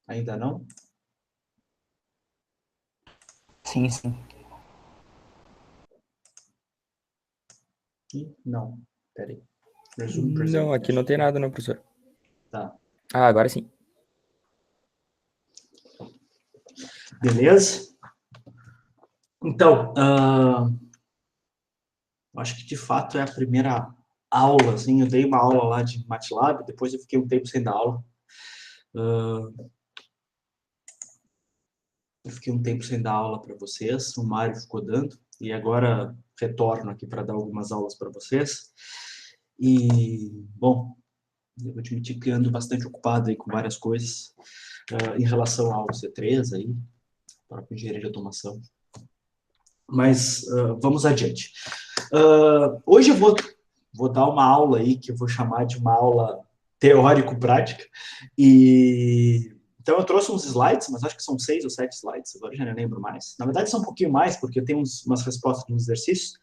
Ainda não? Sim, sim. Não. Peraí. Resume Não, aqui não presentation. tem nada, não, professor. Tá. Ah, agora sim. Beleza? Então, acho que de fato é a primeira aula, assim, eu dei uma aula lá de MATLAB, depois eu fiquei um tempo sem dar aula. Eu fiquei um tempo sem dar aula para vocês, o Mário ficou dando, e agora retorno aqui para dar algumas aulas para vocês. E, bom, eu vou admitir que ando bastante ocupado aí com várias coisas em relação ao C3 aí, para a engenharia de automação. Mas vamos adiante. Hoje eu vou dar uma aula aí que eu vou chamar de uma aula teórico-prática. E então eu trouxe uns slides, mas acho que são 6 ou 7 slides, agora já não lembro mais. Na verdade são um pouquinho mais, porque eu tenho umas respostas nos exercícios,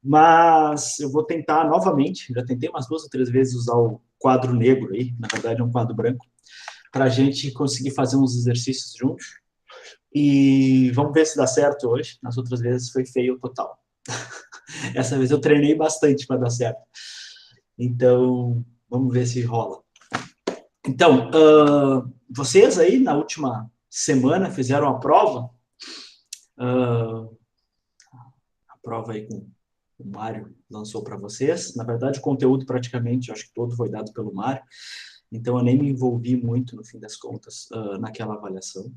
mas eu vou tentar novamente, já tentei umas 2 ou 3 vezes usar o quadro negro aí, na verdade é um quadro branco, para a gente conseguir fazer uns exercícios juntos. E vamos ver se dá certo hoje. Nas outras vezes foi feio total. Essa vez eu treinei bastante para dar certo. Então, vamos ver se rola. Então, vocês aí na última semana fizeram a prova. A prova aí com o Mário lançou para vocês. Na verdade, o conteúdo praticamente, acho que todo foi dado pelo Mário. Então, eu nem me envolvi muito, no fim das contas, naquela avaliação.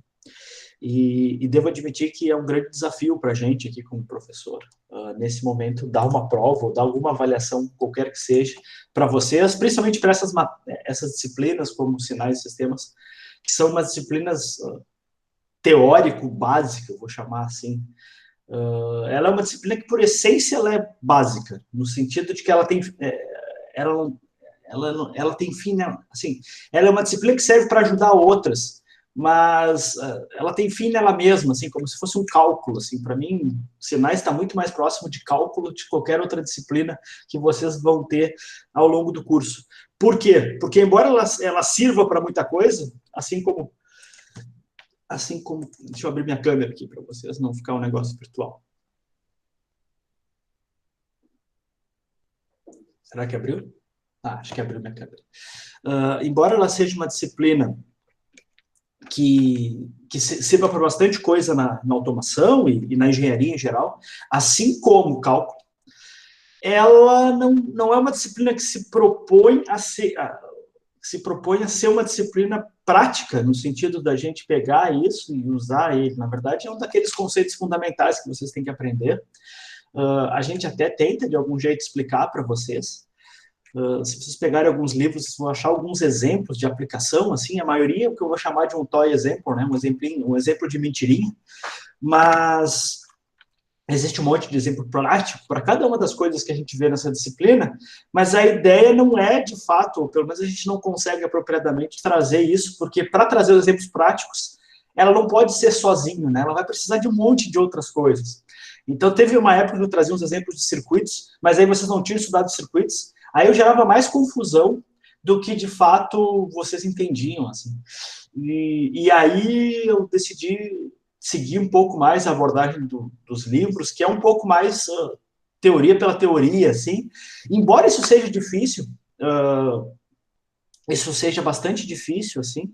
E devo admitir que é um grande desafio para a gente aqui como professor, nesse momento, dar uma prova ou dar alguma avaliação, qualquer que seja, para vocês, principalmente para essas disciplinas como sinais e sistemas, que são umas disciplinas teórico-básica, eu vou chamar assim. Ela é uma disciplina que, por essência, ela é básica, no sentido de que ela tem... ela, ela tem fim, né? Assim, ela é uma disciplina que serve para ajudar outras, mas ela tem fim nela mesma, assim, como se fosse um cálculo, assim, para mim, sinais está muito mais próximo de cálculo de qualquer outra disciplina que vocês vão ter ao longo do curso. Por quê? Porque embora ela sirva para muita coisa, deixa eu abrir minha câmera aqui para vocês não ficar um negócio virtual. Será que abriu? Acho que abriu minha câmera. Embora ela seja uma disciplina que sirva para bastante coisa na automação e na engenharia em geral, assim como o cálculo, ela não é uma disciplina que se propõe a ser uma disciplina prática, no sentido da gente pegar isso e usar ele. Na verdade, é um daqueles conceitos fundamentais que vocês têm que aprender. A gente até tenta, de algum jeito, explicar para vocês. Se vocês pegarem alguns livros, vocês vão achar alguns exemplos de aplicação, assim, a maioria é o que eu vou chamar de um toy example, né, um exemplo de mentirinha, mas existe um monte de exemplo prático para cada uma das coisas que a gente vê nessa disciplina, mas a ideia não é, de fato, ou pelo menos a gente não consegue apropriadamente trazer isso, porque para trazer os exemplos práticos, ela não pode ser sozinho, né? Ela vai precisar de um monte de outras coisas. Então, teve uma época que eu trazia uns exemplos de circuitos, mas aí vocês não tinham estudado circuitos, aí eu gerava mais confusão do que, de fato, vocês entendiam, assim. E aí eu decidi seguir um pouco mais a abordagem dos livros, que é um pouco mais teoria pela teoria, assim. Embora isso seja bastante difícil, assim,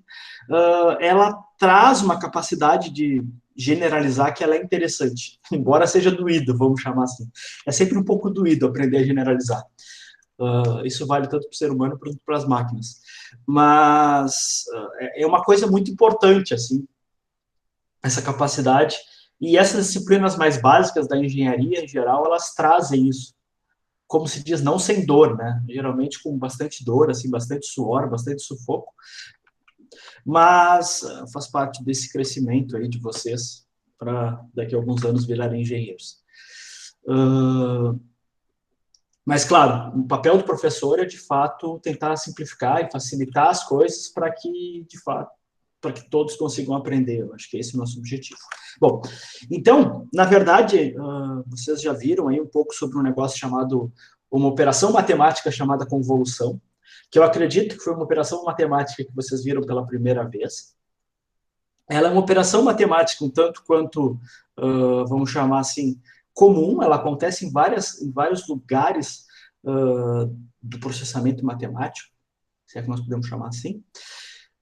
ela traz uma capacidade de generalizar que ela é interessante, embora seja doído, vamos chamar assim. É sempre um pouco doído aprender a generalizar. Isso vale tanto para o ser humano quanto para as máquinas. Mas é uma coisa muito importante, assim, essa capacidade. E essas disciplinas mais básicas da engenharia, em geral, elas trazem isso. Como se diz, não sem dor, né? Geralmente com bastante dor, assim, bastante suor, bastante sufoco. Mas faz parte desse crescimento aí de vocês para daqui a alguns anos virarem engenheiros. Mas, claro, o papel do professor é, de fato, tentar simplificar e facilitar as coisas para que, de fato, para que todos consigam aprender. Eu acho que esse é o nosso objetivo. Bom, então, na verdade, vocês já viram aí um pouco sobre um negócio chamado, uma operação matemática chamada convolução, que eu acredito que foi uma operação matemática que vocês viram pela primeira vez. ela é uma operação matemática um tanto quanto, vamos chamar assim, comum, ela acontece em vários lugares do processamento matemático, se é que nós podemos chamar assim,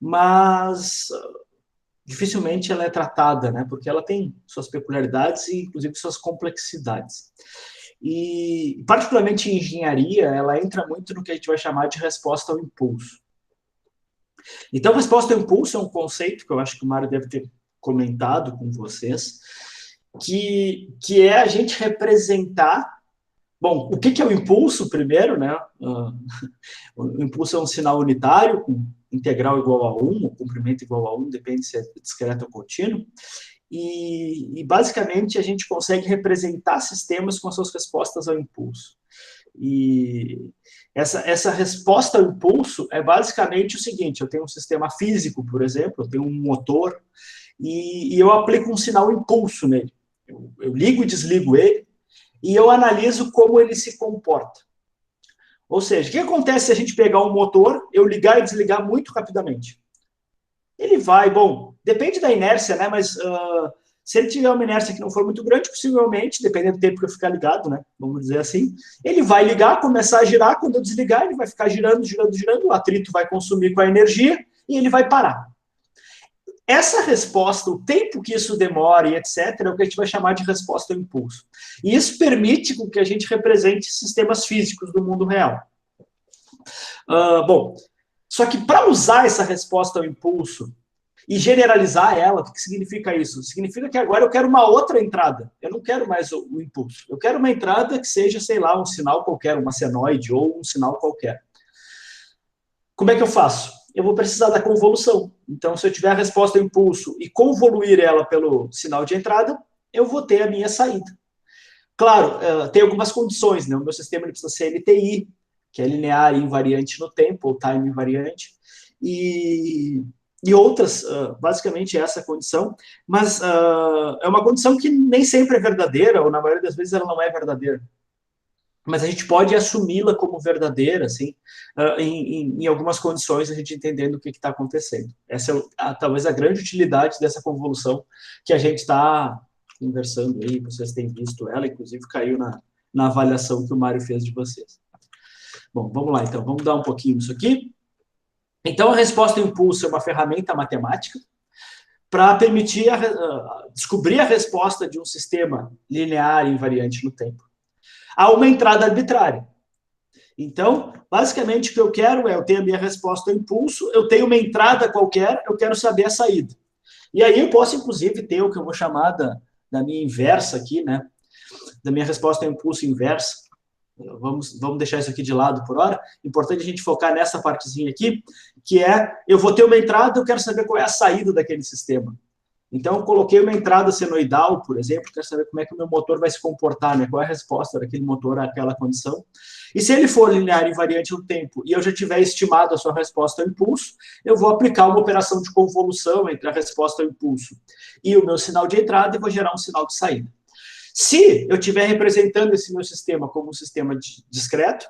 mas dificilmente ela é tratada, né, porque ela tem suas peculiaridades e, inclusive, suas complexidades. E, particularmente em engenharia, ela entra muito no que a gente vai chamar de resposta ao impulso. Então, resposta ao impulso é um conceito que eu acho que o Mário deve ter comentado com vocês, que é a gente representar. Bom, o que é o impulso, primeiro, né? O impulso é um sinal unitário, com integral igual a 1, ou comprimento igual a 1, depende se é discreto ou contínuo. E basicamente, a gente consegue representar sistemas com as suas respostas ao impulso. E essa resposta ao impulso é basicamente o seguinte: eu tenho um sistema físico, por exemplo, eu tenho um motor, e eu aplico um sinal impulso nele. Eu ligo e desligo ele, e eu analiso como ele se comporta. Ou seja, o que acontece se a gente pegar um motor, eu ligar e desligar muito rapidamente? Ele vai, bom, depende da inércia, né? Mas se ele tiver uma inércia que não for muito grande, possivelmente, dependendo do tempo que eu ficar ligado, né? Vamos dizer assim, ele vai ligar, começar a girar, quando eu desligar, ele vai ficar girando, girando, girando, o atrito vai consumir com a energia e ele vai parar. Essa resposta, o tempo que isso demora e etc., é o que a gente vai chamar de resposta ao impulso. E isso permite que a gente represente sistemas físicos do mundo real. Bom, só que para usar essa resposta ao impulso e generalizar ela, o que significa isso? Significa que agora eu quero uma outra entrada. Eu não quero mais o impulso. Eu quero uma entrada que seja, sei lá, um sinal qualquer, uma senoide ou um sinal qualquer. Como é que eu faço? Eu vou precisar da convolução. Então, se eu tiver a resposta ao impulso e convoluir ela pelo sinal de entrada, eu vou ter a minha saída. Claro, tem algumas condições, né? O meu sistema ele precisa ser LTI, que é linear e invariante no tempo, ou time invariante, e outras, basicamente essa condição, mas é uma condição que nem sempre é verdadeira, ou na maioria das vezes ela não é verdadeira. Mas a gente pode assumi-la como verdadeira, assim, em algumas condições, a gente entendendo o que está acontecendo. Essa é talvez a grande utilidade dessa convolução que a gente está conversando aí, vocês têm visto ela, inclusive caiu na avaliação que o Mário fez de vocês. Bom, vamos lá, então, vamos dar um pouquinho nisso aqui. Então, a resposta ao impulso é uma ferramenta matemática para permitir descobrir a resposta de um sistema linear e invariante no tempo a uma entrada arbitrária. Então, basicamente, o que eu quero é, eu tenho a minha resposta ao impulso, eu tenho uma entrada qualquer, eu quero saber a saída. E aí eu posso, inclusive, ter o que eu vou chamar da minha inversa aqui, né? Da minha resposta ao impulso inversa. Vamos deixar isso aqui de lado por hora. Importante a gente focar nessa partezinha aqui, que é, eu vou ter uma entrada, eu quero saber qual é a saída daquele sistema. Então, eu coloquei uma entrada senoidal, por exemplo, quero saber como é que o meu motor vai se comportar, né? Qual é a resposta daquele motor àquela condição. E se ele for linear invariante no tempo e eu já tiver estimado a sua resposta ao impulso, eu vou aplicar uma operação de convolução entre a resposta ao impulso e o meu sinal de entrada e vou gerar um sinal de saída. Se eu estiver representando esse meu sistema como um sistema discreto,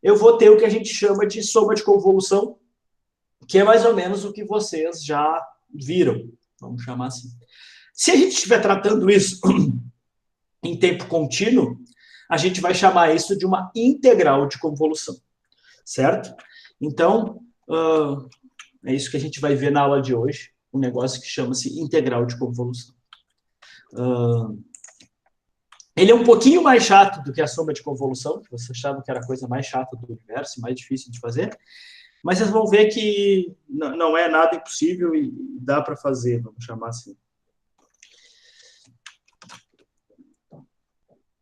eu vou ter o que a gente chama de soma de convolução, que é mais ou menos o que vocês já viram. Vamos chamar assim. Se a gente estiver tratando isso em tempo contínuo, a gente vai chamar isso de uma integral de convolução, certo? Então, é isso que a gente vai ver na aula de hoje, um negócio que chama-se integral de convolução. Ele é um pouquinho mais chato do que a soma de convolução, que você achava que era a coisa mais chata do universo, mais difícil de fazer, mas vocês vão ver que não é nada impossível e dá para fazer, vamos chamar assim.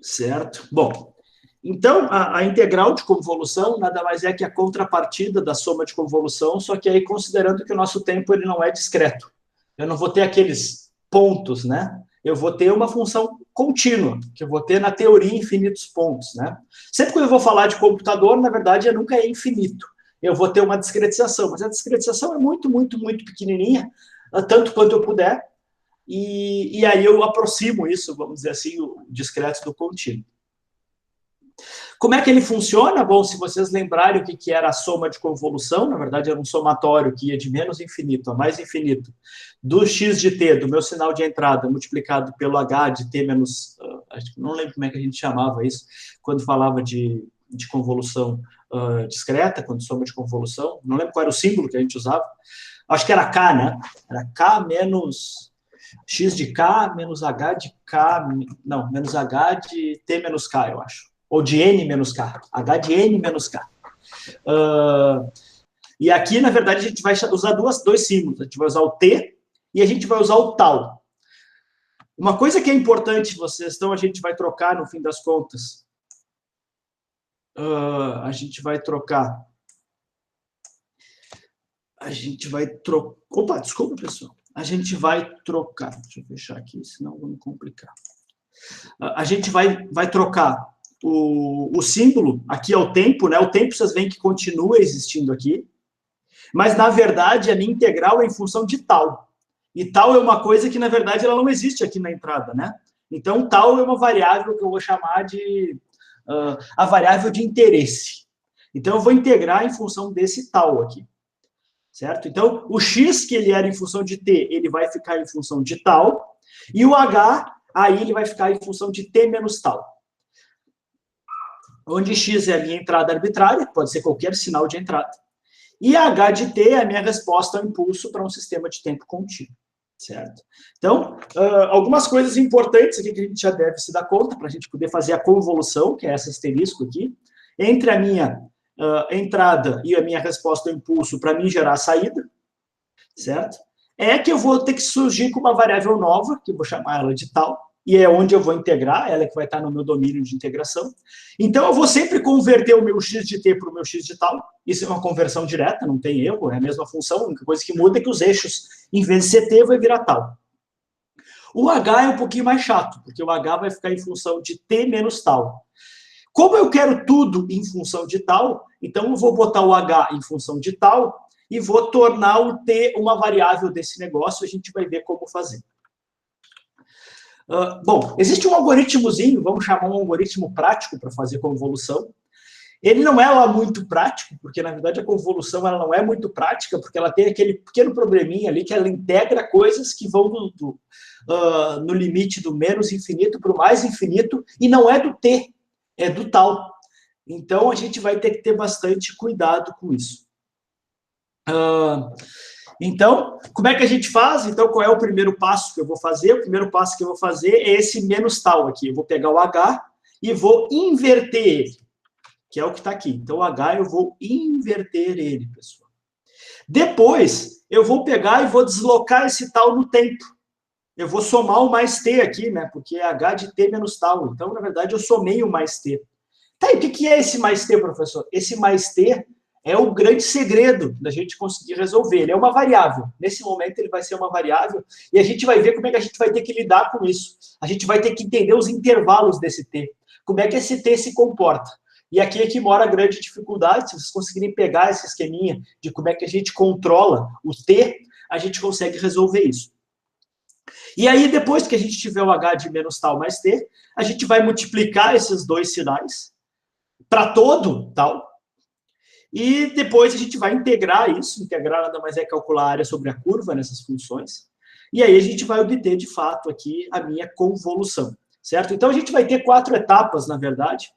Certo? Bom, então, a integral de convolução nada mais é que a contrapartida da soma de convolução, só que aí considerando que o nosso tempo ele não é discreto. Eu não vou ter aqueles pontos, né? Eu vou ter uma função contínua, que eu vou ter, na teoria, infinitos pontos, né? Sempre que eu vou falar de computador, na verdade, nunca é infinito. Eu vou ter uma discretização, mas a discretização é muito, muito, muito pequenininha, tanto quanto eu puder, e aí eu aproximo isso, vamos dizer assim, o discreto do contínuo. Como é que ele funciona? Bom, se vocês lembrarem o que era a soma de convolução, na verdade era um somatório que ia de menos infinito a mais infinito, do x de t, do meu sinal de entrada, multiplicado pelo h de t menos... não lembro como é que a gente chamava isso, quando falava de convolução discreta, quando soma de convolução, não lembro qual era o símbolo que a gente usava, acho que era k, né? Era k menos... x de k menos h de k... Não, menos h de t menos k, eu acho. Ou de n menos k, h de n menos k. E aqui, na verdade, a gente vai usar dois símbolos. A gente vai usar o t e a gente vai usar o tal. Uma coisa que é importante, vocês, então, a gente vai trocar, no fim das contas, a gente vai trocar... Opa, desculpa, pessoal. A gente vai trocar... Deixa eu fechar aqui, senão vou me complicar. A gente vai trocar o símbolo, aqui é o tempo, né? O tempo, vocês veem que continua existindo aqui, mas, na verdade, a minha integral é em função de tal. E tal é uma coisa que, na verdade, ela não existe aqui na entrada, né? Então, tal é uma variável que eu vou chamar de a variável de interesse. Então, eu vou integrar em função desse tal aqui, certo? Então, o x, que ele era em função de t, ele vai ficar em função de tal, e o h, aí ele vai ficar em função de t menos tal. Onde x é a minha entrada arbitrária, pode ser qualquer sinal de entrada, e h de t é a minha resposta ao impulso para um sistema de tempo contínuo, certo? Então, algumas coisas importantes aqui que a gente já deve se dar conta, para a gente poder fazer a convolução, que é esse asterisco aqui, entre a minha entrada e a minha resposta ao impulso para mim gerar a saída, certo? É que eu vou ter que surgir com uma variável nova, que eu vou chamar ela de tal, e é onde eu vou integrar, ela que vai estar no meu domínio de integração. Então, eu vou sempre converter o meu x de t para o meu x de tal. Isso é uma conversão direta, não tem erro, é a mesma função. A única coisa que muda é que os eixos, em vez de ser t, vai virar tal. O h é um pouquinho mais chato, porque o h vai ficar em função de t menos tal. Como eu quero tudo em função de tal, então eu vou botar o h em função de tal e vou tornar o t uma variável desse negócio, a gente vai ver como fazer. Bom, existe um algoritmozinho, vamos chamar um algoritmo prático para fazer convolução. Ele não é lá muito prático, porque, na verdade, a convolução ela não é muito prática, porque ela tem aquele pequeno probleminha ali que ela integra coisas que vão no limite do menos infinito para o mais infinito, e não é do t, é do tal. Então, a gente vai ter que ter bastante cuidado com isso. Então, como é que a gente faz? Então, qual é o primeiro passo que eu vou fazer? O primeiro passo que eu vou fazer é esse menos tal aqui. Eu vou pegar o h e vou inverter ele, que é o que está aqui. Então, o h eu vou inverter ele, pessoal. Depois, eu vou pegar e vou deslocar esse tal no tempo. Eu vou somar o mais t aqui, né? Porque é h de t menos tal. Então, na verdade, eu somei o mais t. Tá, e o que é esse mais t, professor? Esse mais t é o grande segredo da gente conseguir resolver. Ele é uma variável. Nesse momento, ele vai ser uma variável e a gente vai ver como é que a gente vai ter que lidar com isso. A gente vai ter que entender os intervalos desse t. Como é que esse t se comporta. E aqui é que mora a grande dificuldade. Se vocês conseguirem pegar esse esqueminha de como é que a gente controla o t, a gente consegue resolver isso. E aí, depois que a gente tiver o h de menos tal mais t, a gente vai multiplicar esses dois sinais para todo tal. E depois a gente vai integrar isso. Integrar nada mais é calcular a área sobre a curva nessas funções. E aí a gente vai obter, de fato, aqui a minha convolução. Certo? Então, a gente vai ter 4 etapas, na verdade.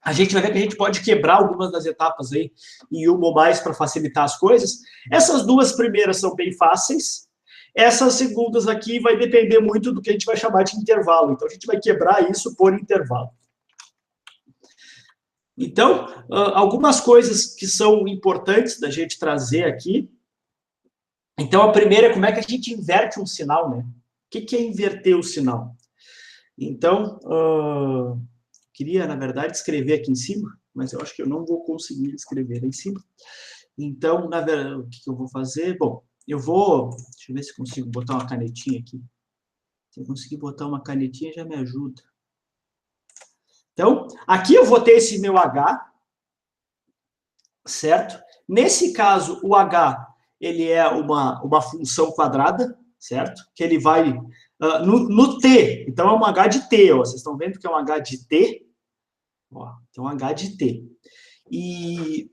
A gente vai ver que a gente pode quebrar algumas das etapas aí em uma ou mais para facilitar as coisas. Essas duas primeiras são bem fáceis. Essas segundas aqui vai depender muito do que a gente vai chamar de intervalo. Então, a gente vai quebrar isso por intervalo. Então, algumas coisas que são importantes da gente trazer aqui. Então, a primeira é como é que a gente inverte um sinal, né? O que é inverter o sinal? Então, queria, na verdade, escrever aqui em cima, mas eu acho que eu não vou conseguir escrever lá em cima. Então, na verdade, o que eu vou fazer? Bom, eu vou... Deixa eu ver se consigo botar uma canetinha aqui. Se eu conseguir botar uma canetinha, já me ajuda. Então, aqui eu vou ter esse meu h, certo? Nesse caso, o h, ele é uma função quadrada, certo? Que ele vai no t, então é um h de t, ó, vocês estão vendo que é um h de t, Ó, tem um H de T. E,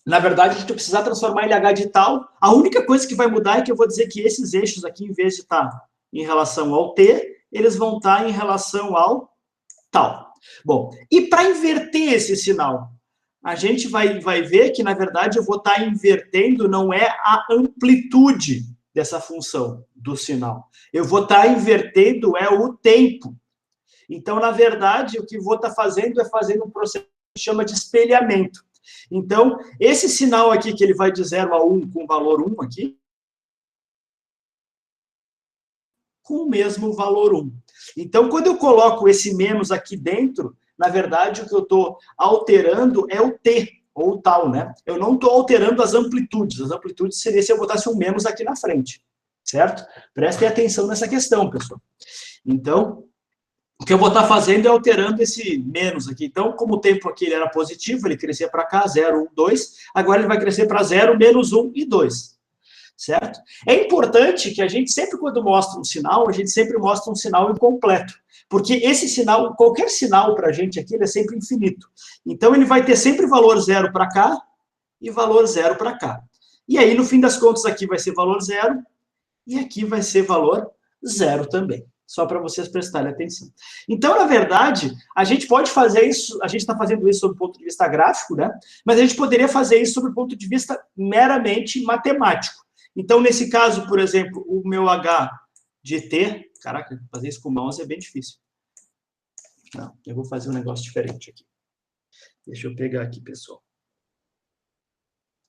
na verdade, a gente vai precisar transformar ele em H de tal. A única coisa que vai mudar é que eu vou dizer que esses eixos aqui, em vez de estar em relação ao T, eles vão estar em relação ao tal. Bom, e para inverter esse sinal, a gente vai ver que, na verdade, eu vou estar invertendo, não é a amplitude dessa função do sinal. Eu vou estar invertendo é o tempo. Então, na verdade, o que vou estar fazendo é fazendo um processo que chama de espelhamento. Então, esse sinal aqui, que ele vai de 0 a 1 com o valor 1 aqui, com o mesmo valor 1. Então, quando eu coloco esse menos aqui dentro, na verdade, o que eu estou alterando é o t, ou o tal, né? Eu não estou alterando as amplitudes. As amplitudes seria se eu botasse um menos aqui na frente, certo? Prestem atenção nessa questão, pessoal. Então, o que eu vou estar fazendo é alterando esse menos aqui. Então, como o tempo aqui ele era positivo, ele crescia para cá, 0, 1, 2. Agora ele vai crescer para 0, menos 1 e 2. Certo? É importante que a gente sempre, quando mostra um sinal, a gente sempre mostra um sinal incompleto. Porque esse sinal, qualquer sinal para a gente aqui, ele é sempre infinito. Então, ele vai ter sempre valor 0 para cá e valor 0 para cá. E aí, no fim das contas, aqui vai ser valor 0 e aqui vai ser valor 0 também. Só para vocês prestarem atenção. Então, na verdade, a gente pode fazer isso, a gente está fazendo isso sob o ponto de vista gráfico, né? Mas a gente poderia fazer isso sob o ponto de vista meramente matemático. Então, nesse caso, por exemplo, o meu H de T... Caraca, fazer isso com mouse é bem difícil. Não, eu vou fazer um negócio diferente aqui. Deixa eu pegar aqui, pessoal.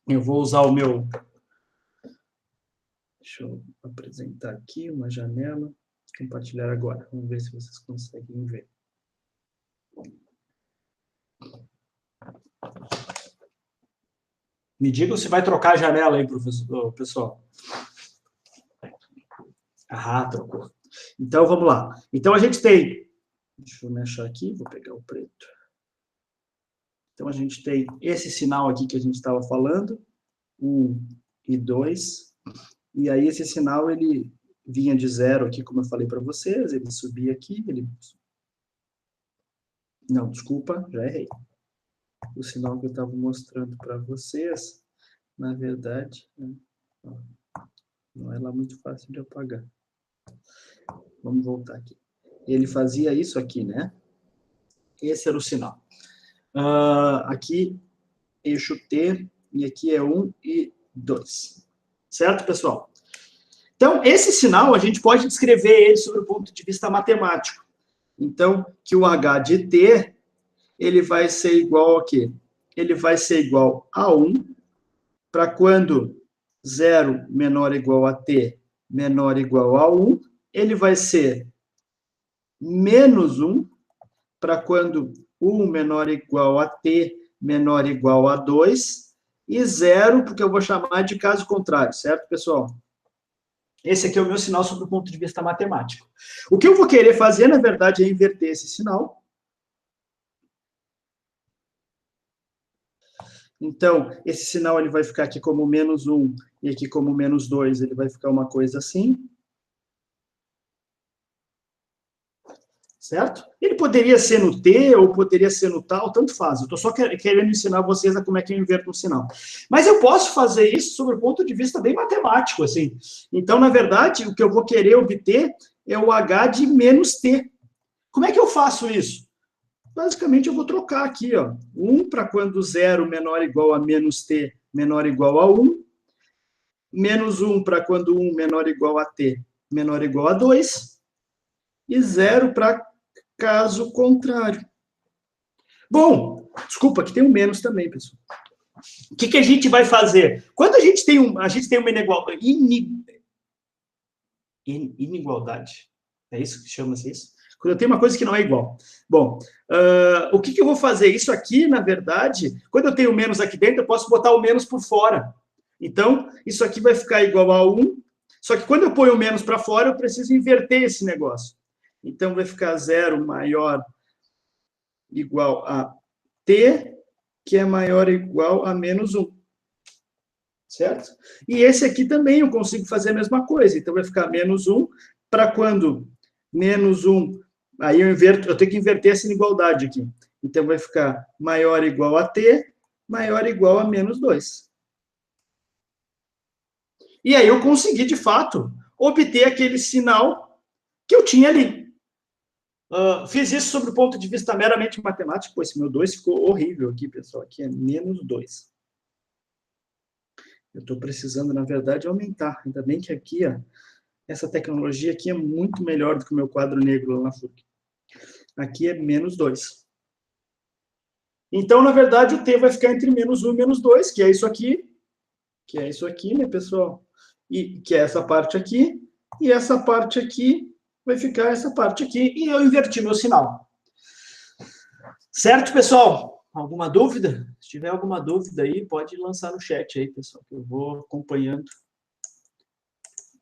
Eu vou usar o meu... Deixa eu apresentar aqui uma janela. Compartilhar agora. Vamos ver se vocês conseguem ver. Me digam se vai trocar a janela aí, professor, pessoal. Ah, trocou. Então, vamos lá. Então, a gente tem... Deixa eu me achar aqui, vou pegar o preto. Então, a gente tem esse sinal aqui que a gente estava falando, 1 e 2. E aí, esse sinal, ele vinha de 0 aqui, como eu falei para vocês, ele subia aqui, ele... Não, desculpa, já errei. O sinal que eu estava mostrando para vocês, na verdade, não é lá muito fácil de apagar. Vamos voltar aqui. Ele fazia isso aqui, né? Esse era o sinal. Aqui, eixo T, e aqui é 1 e 2. Certo, pessoal? Então, esse sinal, a gente pode descrever ele sob o ponto de vista matemático. Então, que o H de T, ele vai ser igual a quê? Ele vai ser igual a 1, para quando 0 menor ou igual a T, menor ou igual a 1, ele vai ser menos 1, para quando 1 menor ou igual a T, menor ou igual a 2, e 0, porque eu vou chamar de caso contrário, certo, pessoal? Esse aqui é o meu sinal sob o ponto de vista matemático. O que eu vou querer fazer, na verdade, é inverter esse sinal. Então, esse sinal ele vai ficar aqui como menos 1 e aqui como menos 2, ele vai ficar uma coisa assim. Certo? Ele poderia ser no T ou poderia ser no tal, tanto faz. Eu estou só querendo ensinar vocês a como é que eu inverto um sinal. Mas eu posso fazer isso sob o ponto de vista bem matemático, assim. Então, na verdade, o que eu vou querer obter é o H de menos T. Como é que eu faço isso? Basicamente, eu vou trocar aqui, ó. 1 para quando 0 menor ou igual a menos T, menor ou igual a 1. Menos 1 para quando 1 menor ou igual a T, menor ou igual a 2. E 0 para caso contrário. Bom, desculpa, aqui tem um menos também, pessoal. O que a gente vai fazer? Quando a gente tem uma inigualdade, é isso que chama-se isso? Quando eu tenho uma coisa que não é igual. Bom, o que eu vou fazer? Isso aqui, na verdade, quando eu tenho menos aqui dentro, eu posso botar o menos por fora. Então, isso aqui vai ficar igual a 1, só que quando eu ponho o menos para fora, eu preciso inverter esse negócio. Então, vai ficar 0 maior igual a T, que é maior ou igual a menos 1. Certo? E esse aqui também eu consigo fazer a mesma coisa. Então, vai ficar menos 1, para quando menos 1... Aí eu tenho que inverter essa inigualdade aqui. Então, vai ficar maior ou igual a t, maior ou igual a menos 2. E aí eu consegui, de fato, obter aquele sinal que eu tinha ali. Fiz isso sob o ponto de vista meramente matemático, pois esse meu 2 ficou horrível aqui, pessoal. Aqui é menos 2. Eu estou precisando, na verdade, aumentar. Ainda bem que aqui, ó, essa tecnologia aqui é muito melhor do que o meu quadro negro lá na FURC. Aqui é menos 2. Então, na verdade, o t vai ficar entre menos 1 e menos 2, que é isso aqui, né, pessoal? E que é essa parte aqui, e essa parte aqui vai ficar essa parte aqui, e eu inverti meu sinal. Certo, pessoal? Alguma dúvida? Se tiver alguma dúvida aí, pode lançar no chat aí, pessoal, que eu vou acompanhando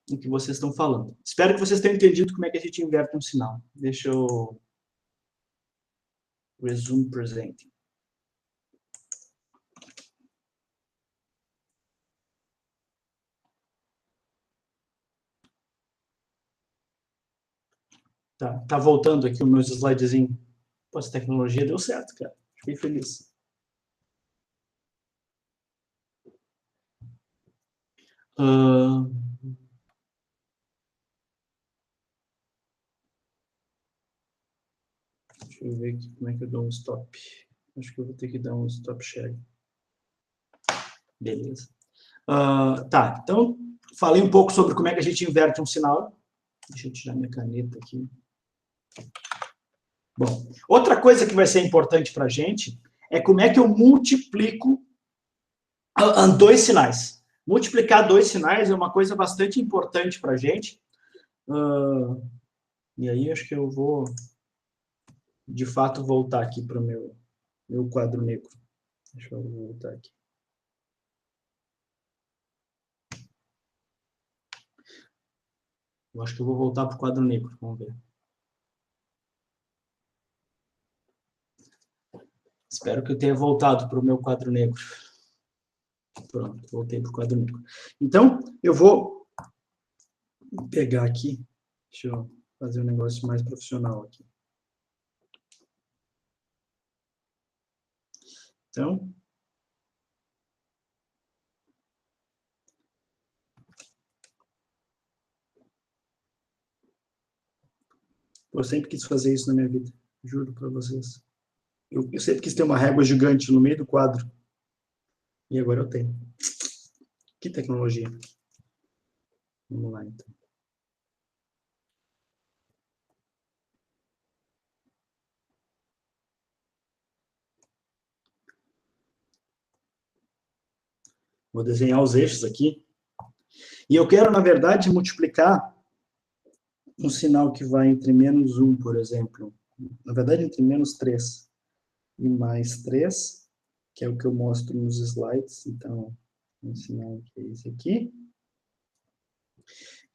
o que vocês estão falando. Espero que vocês tenham entendido como é que a gente inverte um sinal. Deixa eu resume presenting. Tá voltando aqui o meu slidezinho. Pô, essa tecnologia deu certo, cara. Fiquei feliz. Deixa eu ver aqui como é que eu dou um stop. Acho que eu vou ter que dar um stop share. Beleza. Tá, então, falei um pouco sobre como é que a gente inverte um sinal. Deixa eu tirar minha caneta aqui. Bom, outra coisa que vai ser importante para a gente é como é que eu multiplico dois sinais. Multiplicar dois sinais é uma coisa bastante importante para a gente. E aí, acho que eu vou, de fato, voltar aqui para o meu quadro negro. Deixa eu voltar aqui. Eu acho que eu vou voltar para o quadro negro. Vamos ver. Espero que eu tenha voltado para o meu quadro negro. Pronto, voltei para o quadro negro. Então, eu vou pegar aqui. Deixa eu fazer um negócio mais profissional aqui. Então, eu sempre quis fazer isso na minha vida, juro para vocês. Eu sempre quis ter uma régua gigante no meio do quadro. E agora eu tenho. Que tecnologia. Vamos lá, então. Vou desenhar os eixos aqui. E eu quero, na verdade, multiplicar um sinal que vai entre menos 1, por exemplo. Na verdade, entre menos 3 e mais 3, que é o que eu mostro nos slides. Então, um sinal que é esse aqui.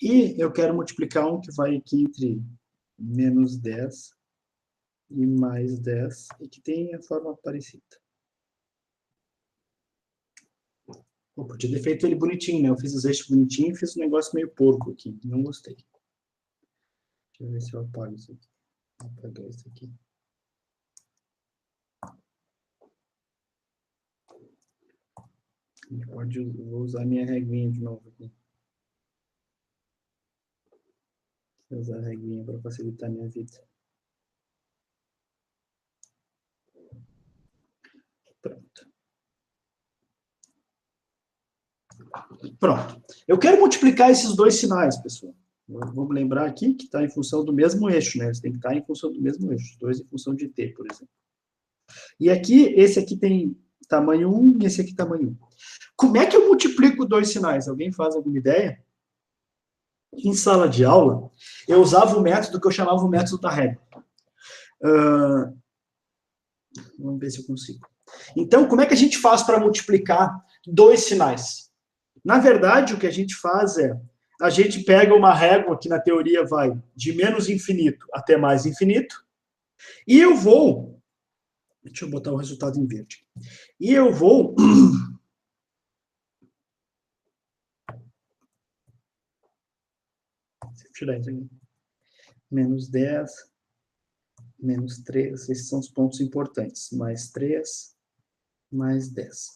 E eu quero multiplicar um que vai aqui entre menos 10 e mais 10, e que tem a forma parecida. Eu podia ter feito ele bonitinho, né? Eu fiz os eixos bonitinhos e fiz um negócio meio porco aqui. Não gostei. Deixa eu ver se eu apago isso aqui. Vou apagar isso aqui. Vou usar minha reguinha de novo aqui. Vou usar a reguinha para facilitar a minha vida. Pronto. Pronto. Eu quero multiplicar esses dois sinais, pessoal. Vamos lembrar aqui que está em função do mesmo eixo, né? Eles têm que estar em função do mesmo eixo. 2 em função de t, por exemplo. E aqui, esse aqui tem tamanho 1 e esse aqui tamanho 1. Como é que eu multiplico dois sinais? Alguém faz alguma ideia? Em sala de aula, eu usava o método que eu chamava o método da régua. Vamos ver se eu consigo. Então, como é que a gente faz para multiplicar dois sinais? Na verdade, o que a gente faz é, a gente pega uma régua que na teoria vai de menos infinito até mais infinito, e eu vou, deixa eu botar o resultado em verde, e eu vou, deixa eu tirar isso aqui, menos 10 menos 3, esses são os pontos importantes, mais 3, mais 10.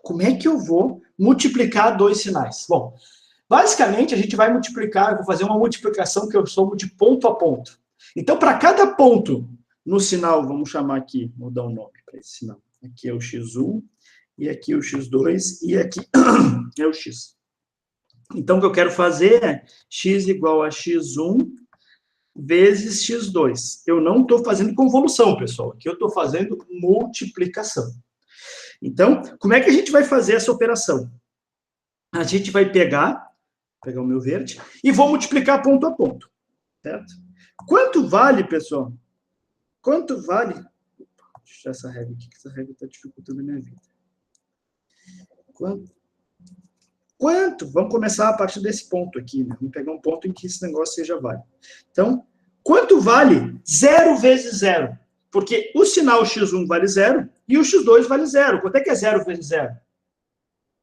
Como é que eu vou multiplicar dois sinais? Bom, basicamente, a gente vai multiplicar, eu vou fazer uma multiplicação que eu somo de ponto a ponto. Então, para cada ponto no sinal, vamos chamar aqui, vou dar um nome para esse sinal. Aqui é o x1, e aqui é o x2, e aqui é o x. Então, o que eu quero fazer é x igual a x1 vezes x2. Eu não estou fazendo convolução, pessoal. Aqui eu estou fazendo multiplicação. Então, como é que a gente vai fazer essa operação? A gente vai pegar o meu verde, e vou multiplicar ponto a ponto, certo? Quanto vale, pessoal? Quanto vale... Opa, deixa eu tirar essa regra aqui, que essa regra está dificultando a minha vida. Quanto? Vamos começar a partir desse ponto aqui, né? Vamos pegar um ponto em que esse negócio seja válido. Então, quanto vale 0 vezes 0? Porque o sinal x1 vale 0 e o x2 vale 0. Quanto é que é 0 vezes 0?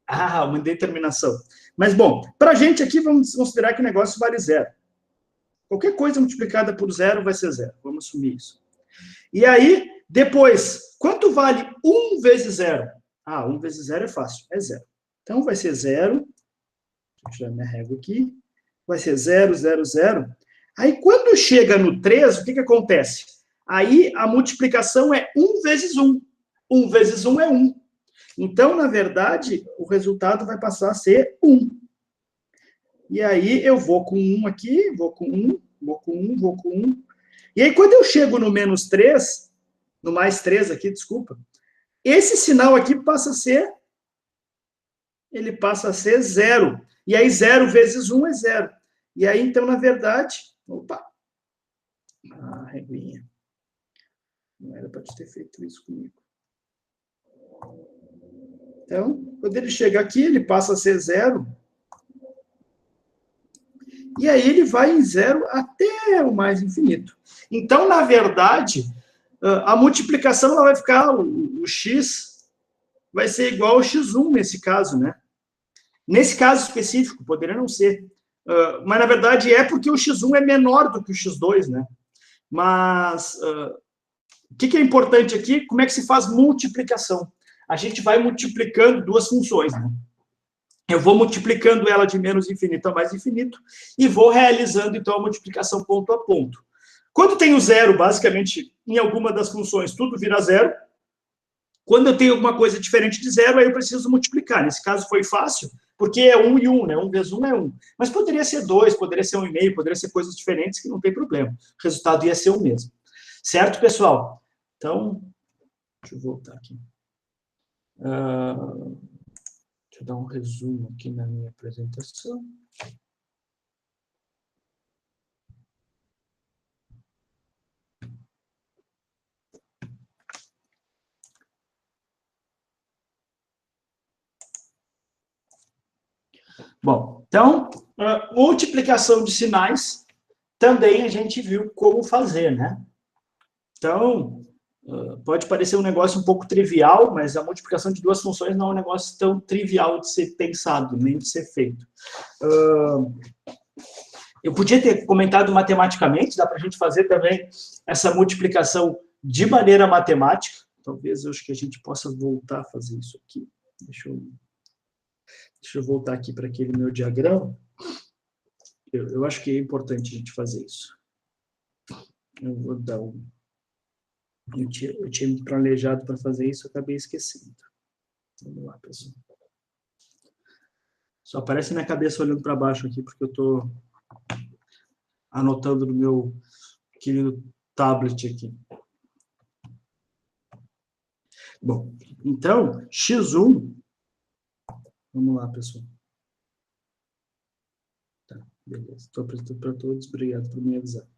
Ah, uma indeterminação. Mas, bom, para a gente aqui, vamos considerar que o negócio vale 0. Qualquer coisa multiplicada por 0 vai ser 0. Vamos assumir isso. E aí, depois, quanto vale 1 vezes 0? Ah, 1 vezes 0 é fácil, é 0. Então, vai ser 0. Deixa eu tirar minha régua aqui. Vai ser 0, 0, 0. Aí, quando chega no 3, o que acontece? Aí, a multiplicação é 1 vezes 1. 1 vezes 1 é 1. Então, na verdade, o resultado vai passar a ser 1. E aí, eu vou com 1 aqui, vou com 1, vou com 1, vou com 1. E aí, quando eu chego no menos 3, no mais 3 aqui, desculpa, esse sinal aqui passa a ser, ele passa a ser 0. E aí, 0 vezes 1 é 0. E aí, então, na verdade, opa, reguinha. Não era para ter feito isso comigo. Então, quando ele chega aqui, ele passa a ser 0. E aí ele vai em 0 até o mais infinito. Então, na verdade, a multiplicação ela vai ficar, o x vai ser igual ao x1 nesse caso, né? Nesse caso específico, poderia não ser. Mas, na verdade, é porque o x1 é menor do que o x2, né? Mas, o que é importante aqui? Como é que se faz multiplicação? A gente vai multiplicando duas funções, né? Eu vou multiplicando ela de menos infinito a mais infinito e vou realizando, então, a multiplicação ponto a ponto. Quando tenho zero, basicamente, em alguma das funções, tudo vira zero. Quando eu tenho alguma coisa diferente de zero, aí eu preciso multiplicar. Nesse caso foi fácil, porque é 1 e 1, né? 1 vezes 1 é 1. Mas poderia ser 2, poderia ser 1,5, poderia ser coisas diferentes que não tem problema. O resultado ia ser o mesmo. Certo, pessoal? Então, deixa eu voltar aqui. Deixa eu dar um resumo aqui na minha apresentação. Bom, então, multiplicação de sinais, também a gente viu como fazer, né? Então, pode parecer um negócio um pouco trivial, mas a multiplicação de duas funções não é um negócio tão trivial de ser pensado, nem de ser feito. Eu podia ter comentado matematicamente, dá para a gente fazer também essa multiplicação de maneira matemática. Talvez eu acho que a gente possa voltar a fazer isso aqui. Deixa eu voltar aqui para aquele meu diagrama. Eu acho que é importante a gente fazer isso. Eu vou dar um... Eu tinha me planejado para fazer isso, eu acabei esquecendo. Vamos lá, pessoal. Só aparece minha cabeça olhando para baixo aqui, porque eu estou anotando no meu querido tablet aqui. Bom, então, x1... Vamos lá, pessoal. Tá, beleza. Estou apresentando para todos. Obrigado por me avisar.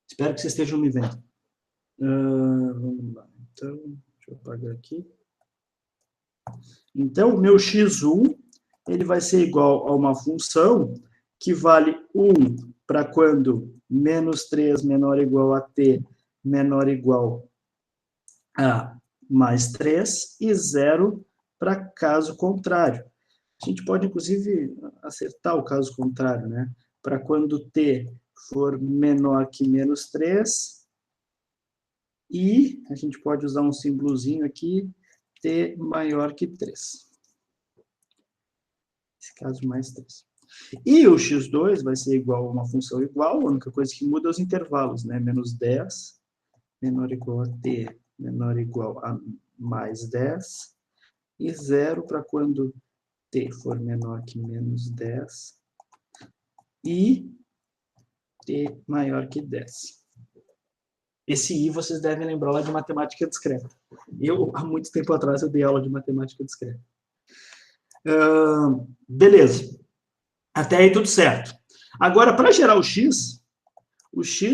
Espero que vocês estejam me vendo. Vamos lá. Então, deixa eu apagar aqui. Então, o meu x1, ele vai ser igual a uma função que vale 1 para quando menos 3 menor ou igual a t menor ou igual a mais 3 e 0 para caso contrário. A gente pode, inclusive, acertar o caso contrário, né? Para quando t for menor que menos 3, e a gente pode usar um símbolozinho aqui, t maior que 3. Nesse caso, mais 3. E o x2 vai ser igual a uma função igual, a única coisa que muda é os intervalos, né? Menos 10, menor ou igual a t, menor ou igual a mais 10, e 0 para quando t for menor que menos 10, e t maior que 10. Esse i vocês devem lembrar lá de matemática discreta. Há muito tempo atrás, eu dei aula de matemática discreta. Beleza. Até aí tudo certo. Agora, para gerar o x,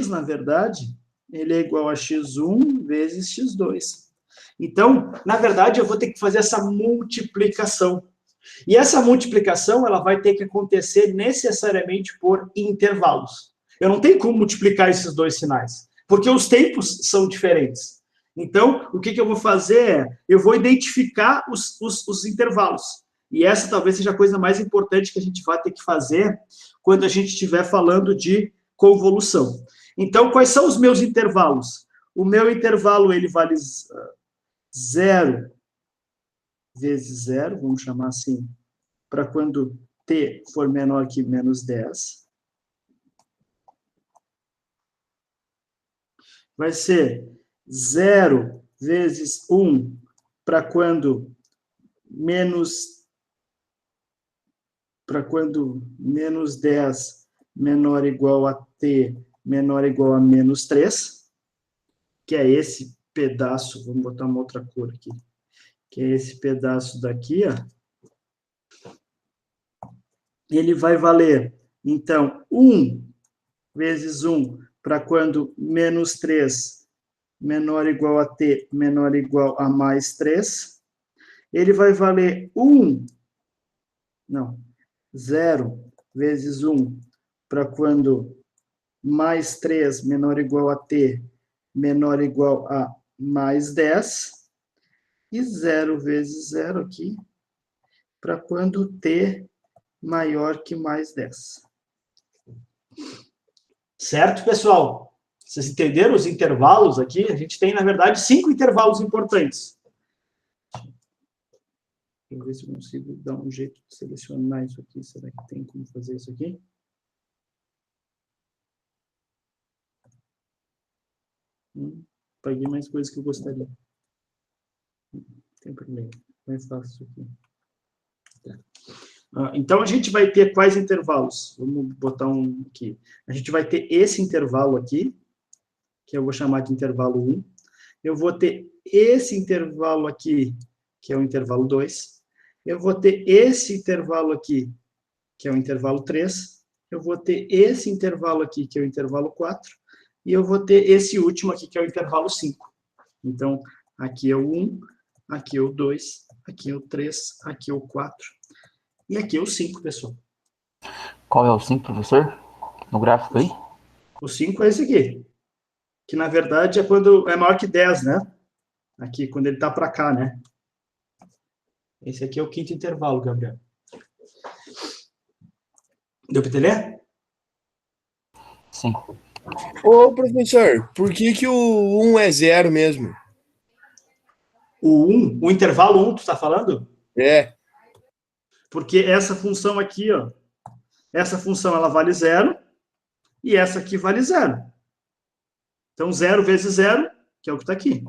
na verdade, ele é igual a x1 vezes x2. Então, na verdade, eu vou ter que fazer essa multiplicação. E essa multiplicação, ela vai ter que acontecer necessariamente por intervalos. Eu não tenho como multiplicar esses dois sinais, porque os tempos são diferentes. Então, o que eu vou fazer é, eu vou identificar os intervalos. E essa talvez seja a coisa mais importante que a gente vai ter que fazer quando a gente estiver falando de convolução. Então, quais são os meus intervalos? O meu intervalo, ele vale 0 vezes 0, vamos chamar assim, para quando t for menor que menos 10. Vai ser 0 vezes 1 para quando menos 10 menor ou igual a t menor ou igual a menos 3, que é esse pedaço, vamos botar uma outra cor aqui, que é esse pedaço daqui, ó. Ele vai valer, então, 1 vezes 1 para quando menos 3 menor ou igual a t menor ou igual a mais 3. Ele vai valer 0 vezes 1 para quando mais 3 menor ou igual a t menor ou igual a mais 10. E 0 vezes 0 aqui para quando t maior que mais 10. Certo, pessoal? Vocês entenderam os intervalos aqui? A gente tem, na verdade, 5 intervalos importantes. Deixa eu ver se eu consigo dar um jeito de selecionar isso aqui. Será que tem como fazer isso aqui? Paguei mais coisas que eu gostaria. Não tem problema. Mais fácil isso aqui. Tá. Então, a gente vai ter quais intervalos? Vamos botar um aqui. A gente vai ter esse intervalo aqui, que eu vou chamar de intervalo 1. Eu vou ter esse intervalo aqui, que é o intervalo 2. Eu vou ter esse intervalo aqui, que é o intervalo 3. Eu vou ter esse intervalo aqui, que é o intervalo 4. E eu vou ter esse último aqui, que é o intervalo 5. Então, aqui é o 1, aqui é o 2, aqui é o 3, aqui é o 4. E aqui é o 5, pessoal. Qual é o 5, professor? No gráfico aí? O 5 é esse aqui. Que, na verdade, é quando é maior que 10, né? Aqui, quando ele está para cá, né? Esse aqui é o quinto intervalo, Gabriel. Deu para entender? Sim. Ô, professor, por que o 1 é 0 mesmo? O 1, o intervalo 1, tu está falando? É. Porque essa função aqui, ó, essa função ela vale 0 e essa aqui vale 0. Então, 0 vezes 0, que é o que está aqui.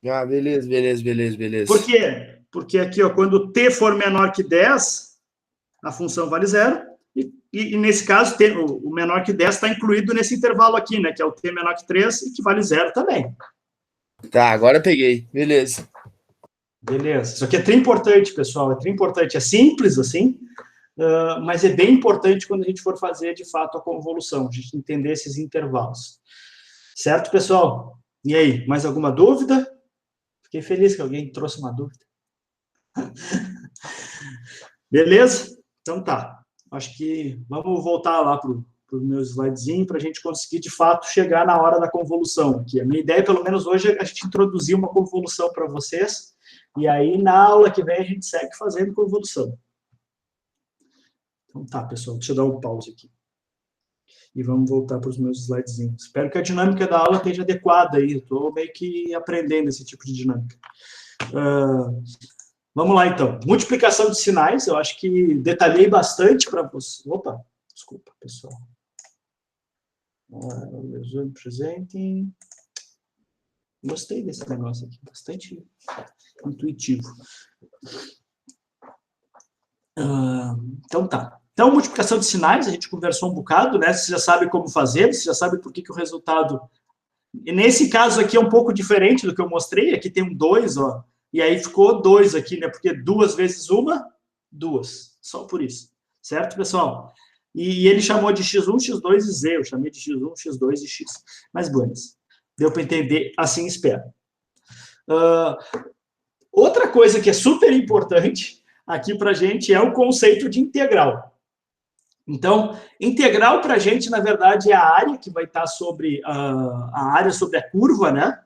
Ah, beleza. Por quê? Porque aqui, ó, quando t for menor que 10, a função vale 0. E nesse caso, o menor que 10 está incluído nesse intervalo aqui, né? Que é o t menor que 3 e que vale 0 também. Tá, agora peguei. Beleza. Beleza. Isso aqui é tri importante, pessoal. É tri importante. É simples, assim, mas é bem importante quando a gente for fazer, de fato, a convolução. A gente entender esses intervalos. Certo, pessoal? E aí, mais alguma dúvida? Fiquei feliz que alguém trouxe uma dúvida. Beleza? Então tá. Acho que vamos voltar lá para o meu slidezinho para a gente conseguir, de fato, chegar na hora da convolução aqui. A minha ideia, pelo menos hoje, é a gente introduzir uma convolução para vocês, e aí, na aula que vem, a gente segue fazendo convolução. Então tá, pessoal, deixa eu dar um pause aqui. E vamos voltar para os meus slidezinhos. Espero que a dinâmica da aula esteja adequada aí. Estou meio que aprendendo esse tipo de dinâmica. Vamos lá, então. Multiplicação de sinais. Eu acho que detalhei bastante para vocês. Opa, desculpa, pessoal. Presenting. Gostei desse negócio aqui. Bastante intuitivo. Então, tá. Então, multiplicação de sinais, a gente conversou um bocado, né? Você já sabe como fazer, você já sabe por que o resultado... E nesse caso aqui é um pouco diferente do que eu mostrei. Aqui tem um 2, ó. E aí ficou 2 aqui, né? Porque 2 vezes 1, 2. Só por isso. Certo, pessoal? E ele chamou de x1, x2 e z. Eu chamei de x1, x2 e x. Mas, buenas. Deu para entender? Assim espero. Outra coisa que é super importante aqui para a gente é o conceito de integral. Então, integral para a gente, na verdade, é a área que vai estar sobre a área sobre a curva, né?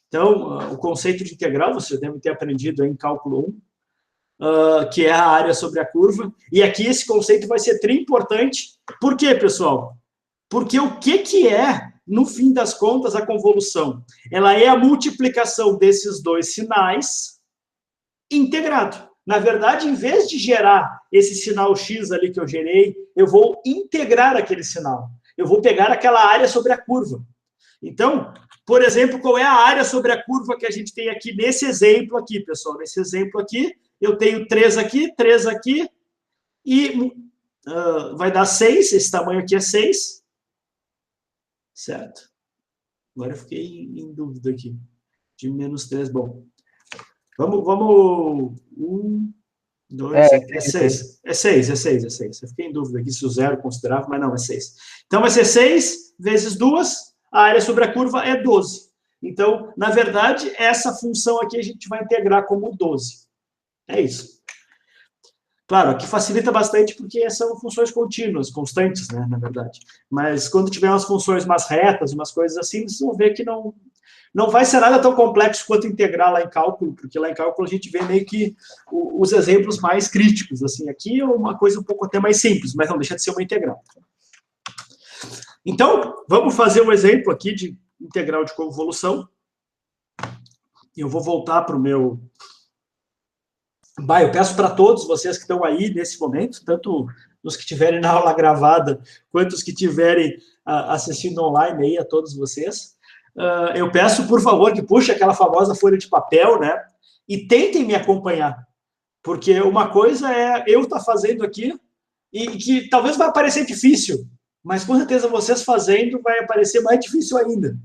Então, o conceito de integral, você deve ter aprendido em cálculo 1, que é a área sobre a curva. E aqui esse conceito vai ser tri importante. Por quê, pessoal? Porque o que é, no fim das contas, a convolução? Ela é a multiplicação desses dois sinais integrado. Na verdade, em vez de gerar esse sinal x ali que eu gerei, eu vou integrar aquele sinal. Eu vou pegar aquela área sobre a curva. Então, por exemplo, qual é a área sobre a curva que a gente tem aqui nesse exemplo aqui, pessoal? Nesse exemplo aqui, eu tenho 3 aqui, e vai dar 6, esse tamanho aqui é 6. Certo? Agora eu fiquei em dúvida aqui. De menos 3, bom. Vamos 1, 2, é 6. É 6. Eu fiquei em dúvida aqui se o 0 considerava, mas não, é 6. Então, vai ser 6 vezes 2, a área sobre a curva é 12. Então, na verdade, essa função aqui a gente vai integrar como 12. É isso. Claro, aqui facilita bastante porque são funções contínuas, constantes, né, na verdade. Mas quando tiver umas funções mais retas, umas coisas assim, vocês vão ver que não vai ser nada tão complexo quanto integrar lá em cálculo, porque lá em cálculo a gente vê meio que os exemplos mais críticos, assim. Aqui é uma coisa um pouco até mais simples, mas não deixa de ser uma integral. Então, vamos fazer um exemplo aqui de integral de convolução. Eu vou voltar para o meu... eu peço para todos vocês que estão aí nesse momento, tanto os que estiverem na aula gravada, quanto os que estiverem assistindo online aí, a todos vocês, eu peço, por favor, que puxem aquela famosa folha de papel, né? E tentem me acompanhar. Porque uma coisa é eu estar fazendo aqui, e que talvez vai parecer difícil, mas com certeza vocês fazendo vai parecer mais difícil ainda.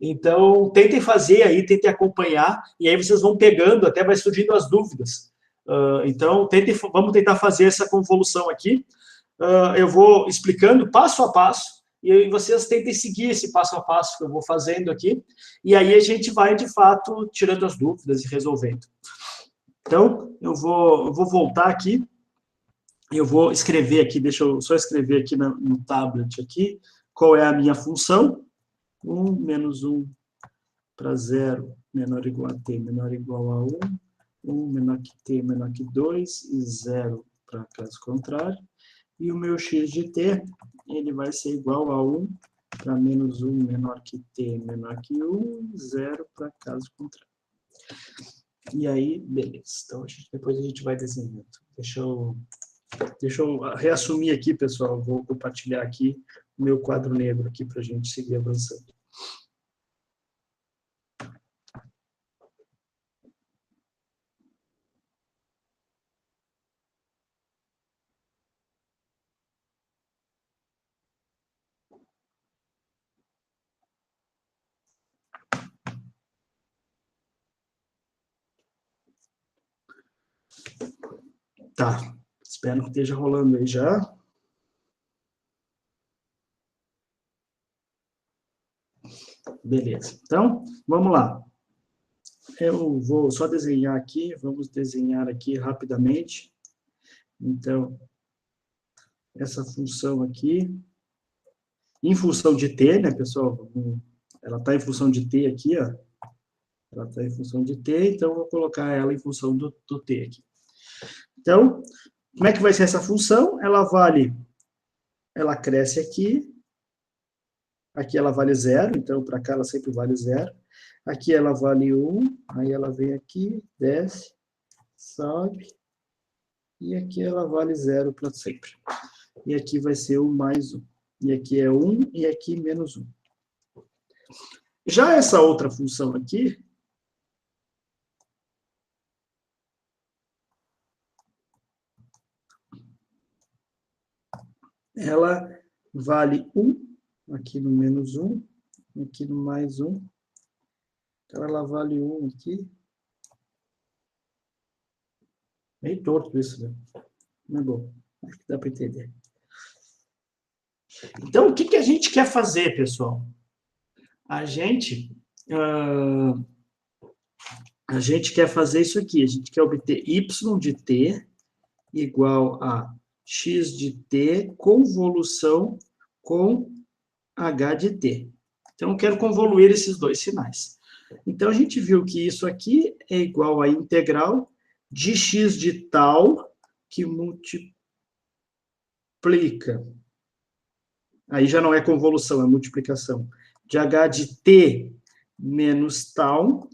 Então, tentem fazer aí, tentem acompanhar, e aí vocês vão pegando, até vai surgindo as dúvidas. Então, vamos tentar fazer essa convolução aqui. Eu vou explicando passo a passo, e vocês tentem seguir esse passo a passo que eu vou fazendo aqui, e aí a gente vai, de fato, tirando as dúvidas e resolvendo. Então, eu vou voltar aqui, e eu vou escrever aqui, deixa eu só escrever aqui no tablet aqui, qual é a minha função. 1 menos 1 para 0, menor ou igual a t, menor ou igual a 1. 1 menor que t, menor que 2, e 0 para caso contrário. E o meu x de t, ele vai ser igual a 1 para menos 1 menor que t, menor que 1, e 0 para caso contrário. E aí, beleza. Então, depois a gente vai desenhando. Deixa eu reassumir aqui, pessoal. Vou compartilhar aqui o meu quadro negro aqui para a gente seguir avançando. Tá, espero que esteja rolando aí já. Beleza, então, vamos lá. Eu vou só desenhar aqui, vamos desenhar aqui rapidamente. Então, essa função aqui, em função de t, né, pessoal? Ela está em função de t aqui, ó. Ela está em função de t, então eu vou colocar ela em função do t aqui. Então, como é que vai ser essa função? Ela cresce aqui, aqui ela vale 0, então para cá ela sempre vale 0. Aqui ela vale 1, aí ela vem aqui, desce, sobe, e aqui ela vale 0 para sempre. E aqui vai ser o mais 1. E aqui é 1, e aqui menos 1. Já essa outra função aqui, ela vale 1, aqui no menos 1, aqui no mais 1. Então, ela vale 1 aqui. Meio torto isso, né? Não é bom. Acho que dá para entender. Então, o que a gente quer fazer, pessoal? A gente quer fazer isso aqui. A gente quer obter y de t igual a x de t convolução com h de t. Então, eu quero convoluir esses dois sinais. Então, a gente viu que isso aqui é igual a integral de x de tal que multiplica. Aí já não é convolução, é multiplicação. De h de t menos tal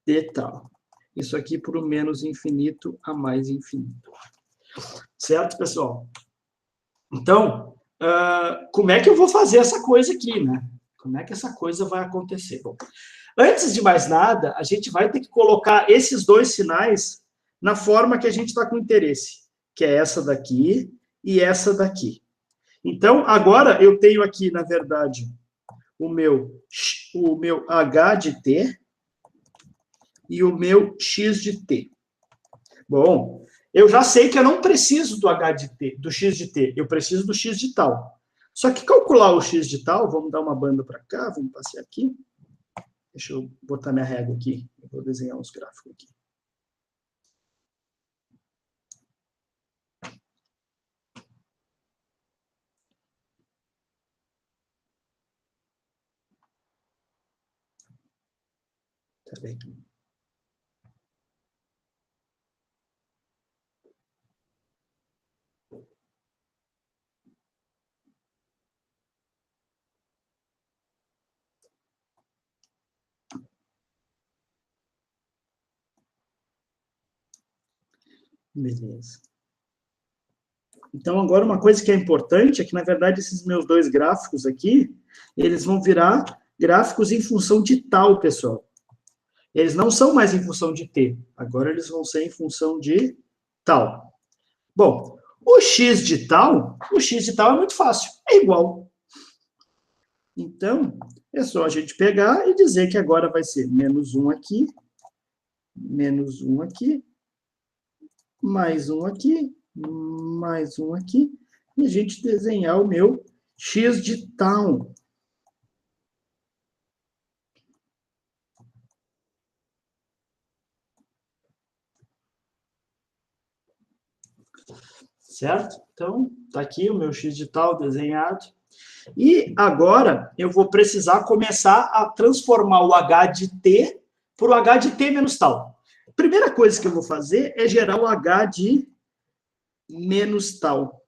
de tal. Isso aqui por o menos infinito a mais infinito. Certo, pessoal? Então, como é que eu vou fazer essa coisa aqui, né? Como é que essa coisa vai acontecer? Bom, antes de mais nada, a gente vai ter que colocar esses dois sinais na forma que a gente está com interesse, que é essa daqui e essa daqui. Então, agora eu tenho aqui, na verdade, o meu h de t e o meu x de t. Bom, eu já sei que eu não preciso do h de t, do x de t, eu preciso do x de tal. Só que calcular o x de tal, vamos dar uma banda para cá, vamos passear aqui. Deixa eu botar minha régua aqui, eu vou desenhar uns gráficos aqui. Tá bem. Beleza. Então, agora uma coisa que é importante é que, na verdade, esses meus dois gráficos aqui, eles vão virar gráficos em função de tal, pessoal. Eles não são mais em função de t. Agora eles vão ser em função de tal. Bom, o x de tal é muito fácil. É igual. Então, é só a gente pegar e dizer que agora vai ser menos 1 aqui, menos 1 aqui, mais 1 aqui, mais 1 aqui, e a gente desenhar o meu x de tal. Certo? Então, tá aqui o meu x de tal desenhado. E agora eu vou precisar começar a transformar o h de t por o h de t menos tal. A primeira coisa que eu vou fazer é gerar o h de menos tal.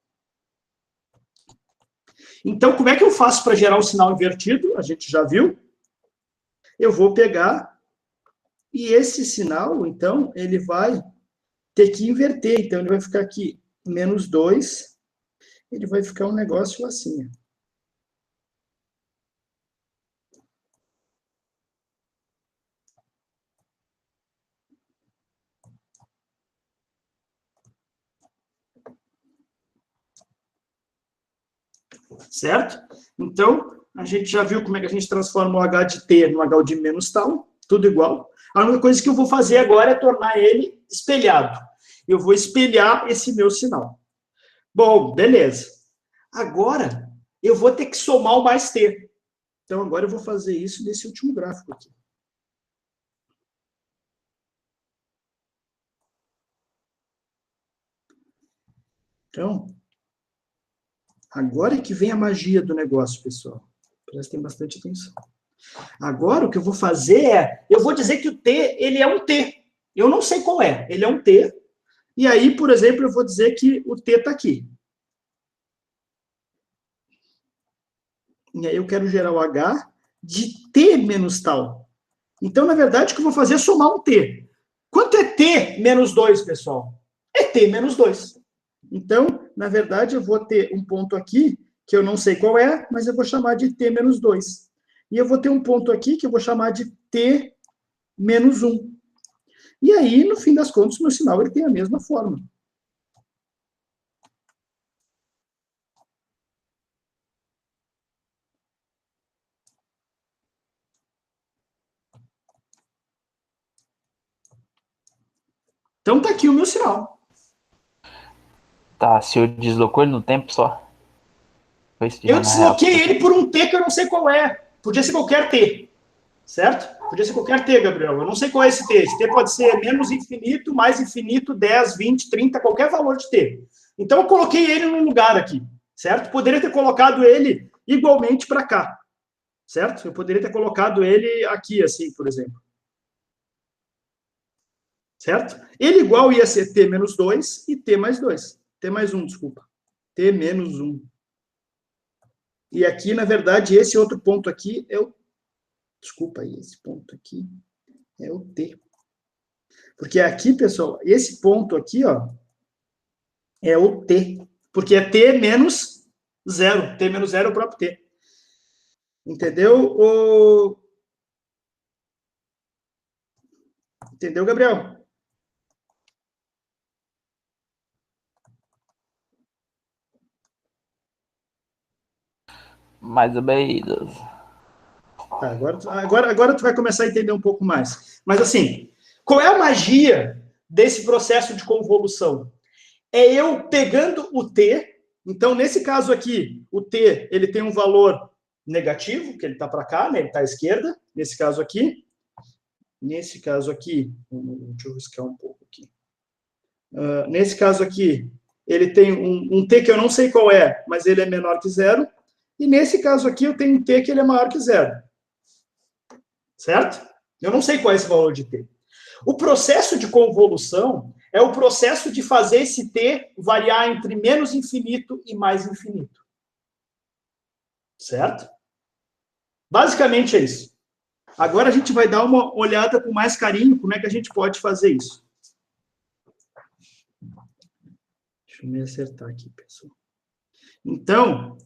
Então, como é que eu faço para gerar um sinal invertido? A gente já viu. Eu vou pegar e esse sinal, então, ele vai ter que inverter. Então, ele vai ficar aqui menos 2, ele vai ficar um negócio assim. Certo? Então, a gente já viu como é que a gente transforma o h de t no h de menos tal, tudo igual. A única coisa que eu vou fazer agora é tornar ele espelhado. Eu vou espelhar esse meu sinal. Bom, beleza. Agora, eu vou ter que somar o mais t. Então, agora eu vou fazer isso nesse último gráfico aqui. Então, agora é que vem a magia do negócio, pessoal. Prestem bastante atenção. Agora, o que eu vou fazer é, eu vou dizer que o t, ele é um t. Eu não sei qual é, ele é um t. E aí, por exemplo, eu vou dizer que o t está aqui. E aí eu quero gerar o H de T menos tal. Então, na verdade, o que eu vou fazer é somar um T. Quanto é T menos 2, pessoal? É T menos 2. Então, na verdade, eu vou ter um ponto aqui, que eu não sei qual é, mas eu vou chamar de T menos 2. E eu vou ter um ponto aqui, que eu vou chamar de T menos 1. E aí, no fim das contas, o meu sinal ele tem a mesma forma. Então, tá aqui o meu sinal. Tá, se eu deslocou ele no tempo só. Eu desloquei ele por um T que eu não sei qual é. Podia ser qualquer T, certo? Podia ser qualquer T, Gabriel. Eu não sei qual é esse T. Esse T pode ser menos infinito, mais infinito, 10, 20, 30, qualquer valor de T. Então, eu coloquei ele num lugar aqui, certo? Poderia ter colocado ele igualmente para cá, certo? Eu poderia ter colocado ele aqui, assim, por exemplo. Certo? Ele igual ia ser T menos 2 e T mais 2. T mais 1, desculpa. T menos 1. E aqui, na verdade, esse outro ponto aqui é o... Desculpa aí, esse ponto aqui é o T. Porque aqui, pessoal, esse ponto aqui, ó, é o T. Porque é T menos 0. T menos 0 é o próprio T. Entendeu, Entendeu, Gabriel? Mais ou menos. Tá, agora tu vai começar a entender um pouco mais. Mas assim, qual é a magia desse processo de convolução? É eu pegando o T, então nesse caso aqui, o T ele tem um valor negativo, que ele está para cá, né? Ele está à esquerda, nesse caso aqui, deixa eu riscar um pouco aqui. Nesse caso aqui, ele tem um T que eu não sei qual é, mas ele é menor que zero, e nesse caso aqui eu tenho um T que ele é maior que zero. Certo? Eu não sei qual é esse valor de T. O processo de convolução é o processo de fazer esse T variar entre menos infinito e mais infinito. Certo? Basicamente é isso. Agora a gente vai dar uma olhada com mais carinho como é que a gente pode fazer isso. Deixa eu me acertar aqui, pessoal. Então,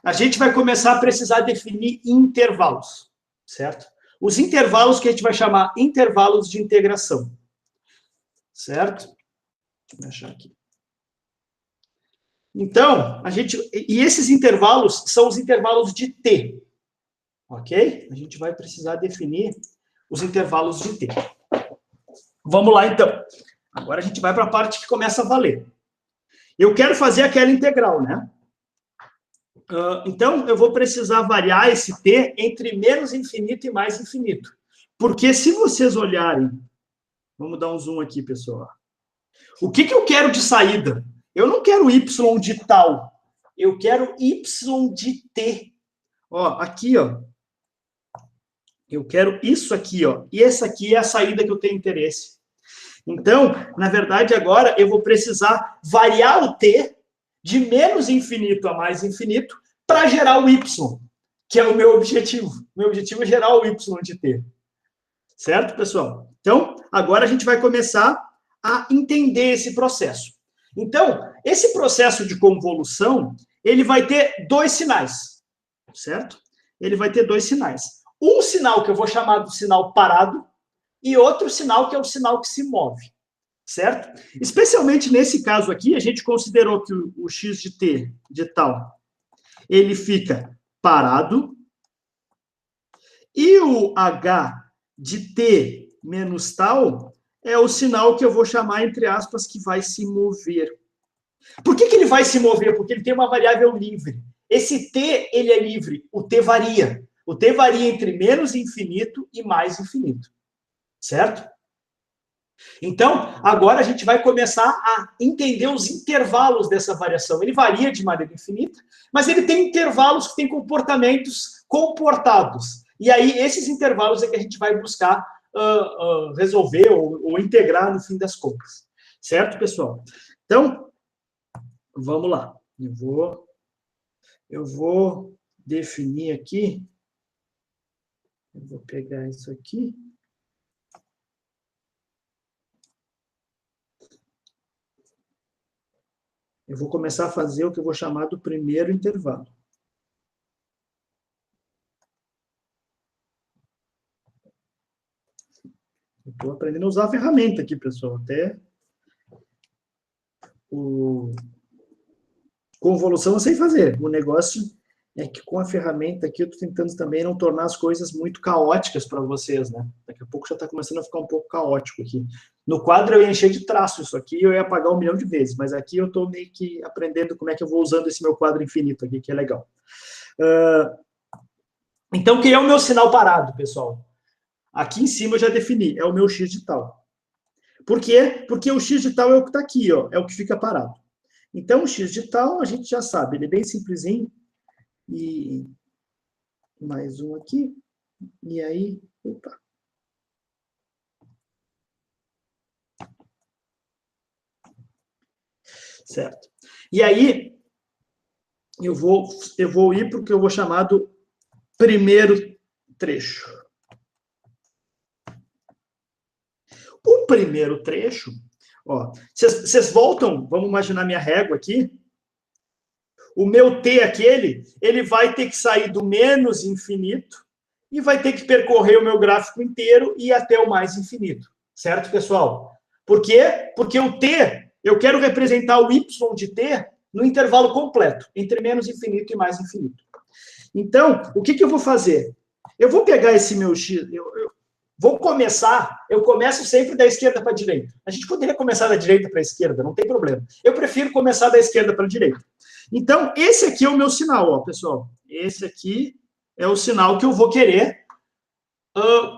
a gente vai começar a precisar definir intervalos. Certo? Os intervalos que a gente vai chamar intervalos de integração. Certo? Deixa eu achar aqui. Então, e esses intervalos são os intervalos de T. Ok? A gente vai precisar definir os intervalos de T. Vamos lá, então. Agora a gente vai para a parte que começa a valer. Eu quero fazer aquela integral, né? Então, eu vou precisar variar esse T entre menos infinito e mais infinito. Porque se vocês olharem... Vamos dar um zoom aqui, pessoal. O que eu quero de saída? Eu não quero y de tal. Eu quero y de t. Ó, aqui, ó. Eu quero isso aqui, ó. E essa aqui é a saída que eu tenho interesse. Então, na verdade, agora eu vou precisar variar o t de menos infinito a mais infinito para gerar o y, que é o meu objetivo. Meu objetivo é gerar o y de t. Certo, pessoal? Então, agora a gente vai começar a entender esse processo. Então, esse processo de convolução, ele vai ter dois sinais, certo? Ele vai ter dois sinais. Um sinal que eu vou chamar de sinal parado e outro sinal que é o sinal que se move, certo? Especialmente nesse caso aqui, a gente considerou que o x de t de tal, ele fica parado e o h de t menos tal é o sinal que eu vou chamar, entre aspas, que vai se mover. Por que ele vai se mover? Porque ele tem uma variável livre. Esse t, ele é livre. O t varia. O t varia entre menos infinito e mais infinito. Certo? Então, agora a gente vai começar a entender os intervalos dessa variação. Ele varia de maneira infinita, mas ele tem intervalos que têm comportamentos comportados. E aí, esses intervalos é que a gente vai buscar resolver ou integrar no fim das contas. Certo, pessoal? Então, vamos lá. Eu vou definir aqui, eu vou pegar isso aqui. Eu vou começar a fazer o que eu vou chamar do primeiro intervalo. Eu estou aprendendo a usar a ferramenta aqui, pessoal. Até convolução eu sei fazer. O negócio é que com a ferramenta aqui eu estou tentando também não tornar as coisas muito caóticas para vocês, né? Daqui a pouco já está começando a ficar um pouco caótico aqui. No quadro eu ia encher de traço isso aqui, eu ia apagar 1 milhão de vezes, mas aqui eu estou meio que aprendendo como é que eu vou usando esse meu quadro infinito aqui, que é legal. Então, que é o meu sinal parado, pessoal? Aqui em cima eu já defini, é o meu x de tal. Por quê? Porque o x de tal é o que está aqui, ó, é o que fica parado. Então, o x de tal, a gente já sabe, ele é bem simplesinho. E mais um aqui. E aí, opa. Certo. E aí, eu vou ir para o que eu vou chamar do primeiro trecho. O primeiro trecho, ó, vocês voltam, vamos imaginar minha régua aqui. O meu t aquele, ele vai ter que sair do menos infinito e vai ter que percorrer o meu gráfico inteiro e ir até o mais infinito. Certo, pessoal? Por quê? Porque o t, eu quero representar o y de t no intervalo completo, entre menos infinito e mais infinito. Então, o que eu vou fazer? Eu vou pegar esse meu x, eu começo sempre da esquerda para a direita. A gente poderia começar da direita para a esquerda, não tem problema. Eu prefiro começar da esquerda para a direita. Então, esse aqui é o meu sinal, ó, pessoal. Esse aqui é o sinal que eu vou querer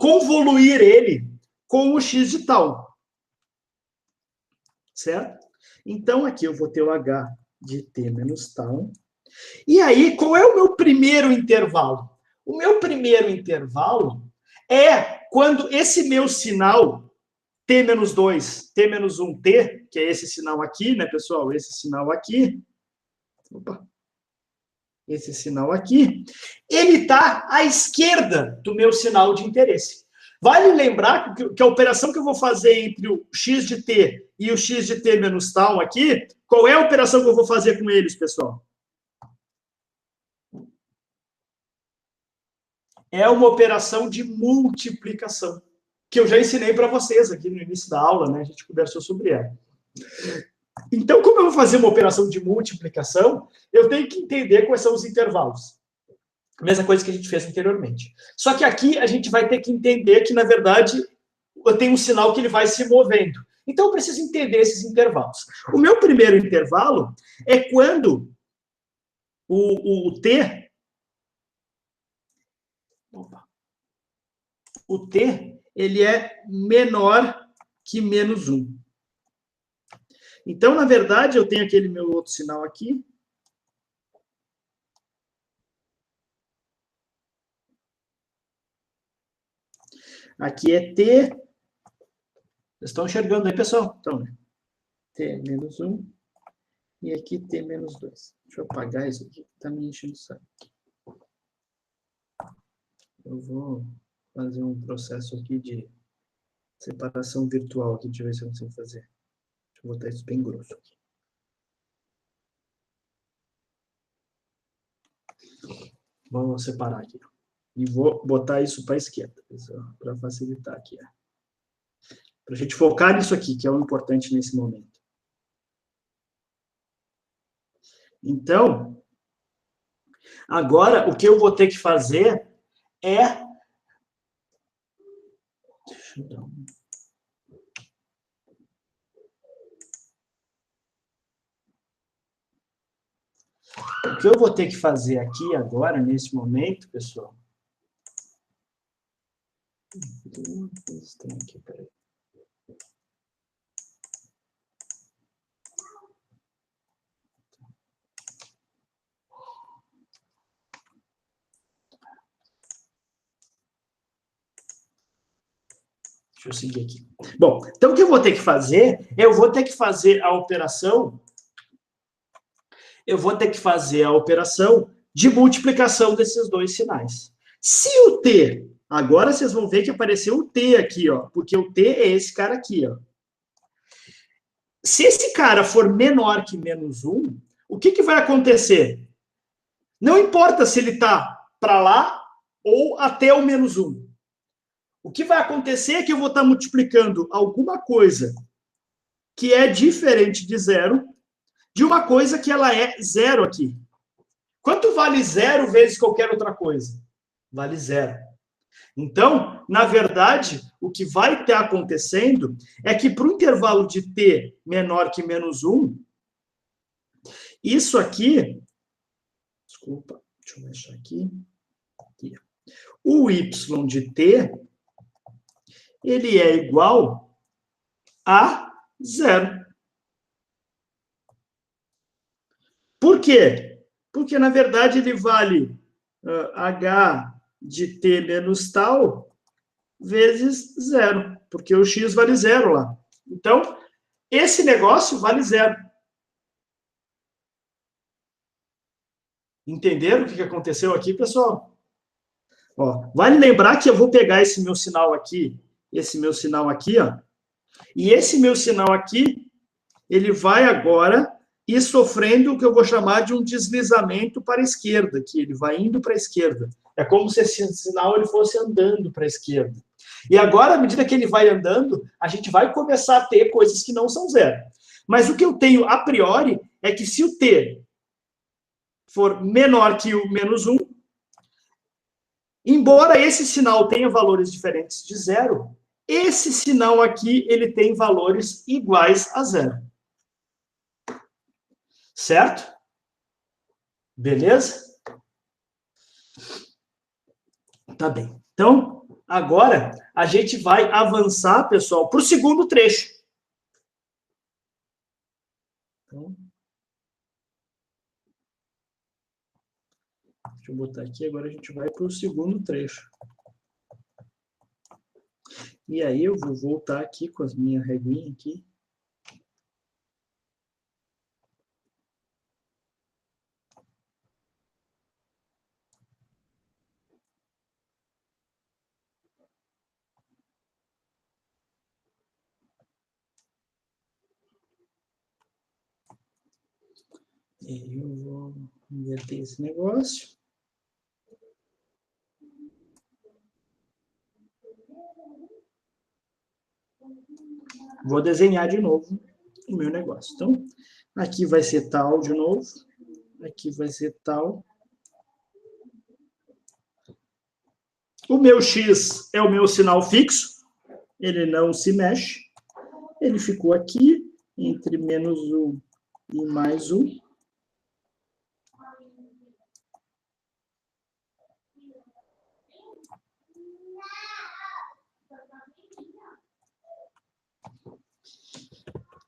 convoluir ele com o x de tal. Certo? Então, aqui eu vou ter o h de t menos tal. E aí, qual é o meu primeiro intervalo? O meu primeiro intervalo é quando esse meu sinal t menos 2, t menos 1t, que é esse sinal aqui, né, pessoal? Esse sinal aqui. Opa. Esse sinal aqui, ele está à esquerda do meu sinal de interesse. Vale lembrar que a operação que eu vou fazer entre o x de t e o x de t menos tal aqui, qual é a operação que eu vou fazer com eles, pessoal? É uma operação de multiplicação, que eu já ensinei para vocês aqui no início da aula, né? A gente conversou sobre ela. Então, como eu vou fazer uma operação de multiplicação, eu tenho que entender quais são os intervalos. A mesma coisa que a gente fez anteriormente. Só que aqui a gente vai ter que entender que, na verdade, eu tenho um sinal que ele vai se movendo. Então, eu preciso entender esses intervalos. O meu primeiro intervalo é quando o t... O t, ele é menor que menos 1. Então, na verdade, eu tenho aquele meu outro sinal aqui. Aqui é t. Vocês estão enxergando aí, pessoal? Então, t menos 1. E aqui t menos 2. Deixa eu apagar isso aqui, que está me enchendo o saco. Eu vou fazer um processo aqui de separação virtual aqui. Deixa eu ver se eu consigo fazer. Deixa eu botar isso bem grosso aqui. Vamos separar aqui. E vou botar isso para a esquerda, para facilitar aqui. Para a gente focar nisso aqui, que é o importante nesse momento. Então, agora o que eu vou ter que fazer é... Deixa eu dar um... O que eu vou ter que fazer aqui agora, nesse momento, pessoal... Aqui, peraí. Deixa eu seguir aqui. Bom, então o que eu vou ter que fazer? Eu vou ter que fazer a operação... de multiplicação desses dois sinais. Se o t, agora vocês vão ver que apareceu o t aqui, ó, porque o t é esse cara aqui, ó. Se esse cara for menor que menos 1, o que vai acontecer? Não importa se ele está para lá ou até o menos 1. O que vai acontecer é que eu vou estar multiplicando alguma coisa que é diferente de zero, de uma coisa que ela é zero aqui. Quanto vale zero vezes qualquer outra coisa? Vale zero. Então, na verdade, o que vai estar acontecendo é que para o intervalo de t menor que menos 1, isso aqui, desculpa, deixa eu deixar aqui, o y de t, ele é igual a zero. Por quê? Porque, na verdade, ele vale h de t menos tal vezes zero, porque o x vale zero lá. Então, esse negócio vale zero. Entenderam o que aconteceu aqui, pessoal? Ó, vale lembrar que eu vou pegar esse meu sinal aqui, ó, e esse meu sinal aqui, ele vai agora ir sofrendo o que eu vou chamar de um deslizamento para a esquerda, que ele vai indo para a esquerda. É como se esse sinal ele fosse andando para a esquerda. E agora, à medida que ele vai andando, a gente vai começar a ter coisas que não são zero. Mas o que eu tenho a priori é que se o t for menor que o menos 1, embora esse sinal tenha valores diferentes de zero, esse sinal aqui ele tem valores iguais a zero. Certo? Beleza? Tá bem. Então, agora a gente vai avançar, pessoal, para o segundo trecho. Então, deixa eu botar aqui, agora a gente vai para o segundo trecho. E aí eu vou voltar aqui com as minhas reguinhas aqui. E eu vou inverter esse negócio. Vou desenhar de novo o meu negócio. Então, aqui vai ser tal de novo. Aqui vai ser tal. O meu x é o meu sinal fixo. Ele não se mexe. Ele ficou aqui entre menos 1 e mais 1.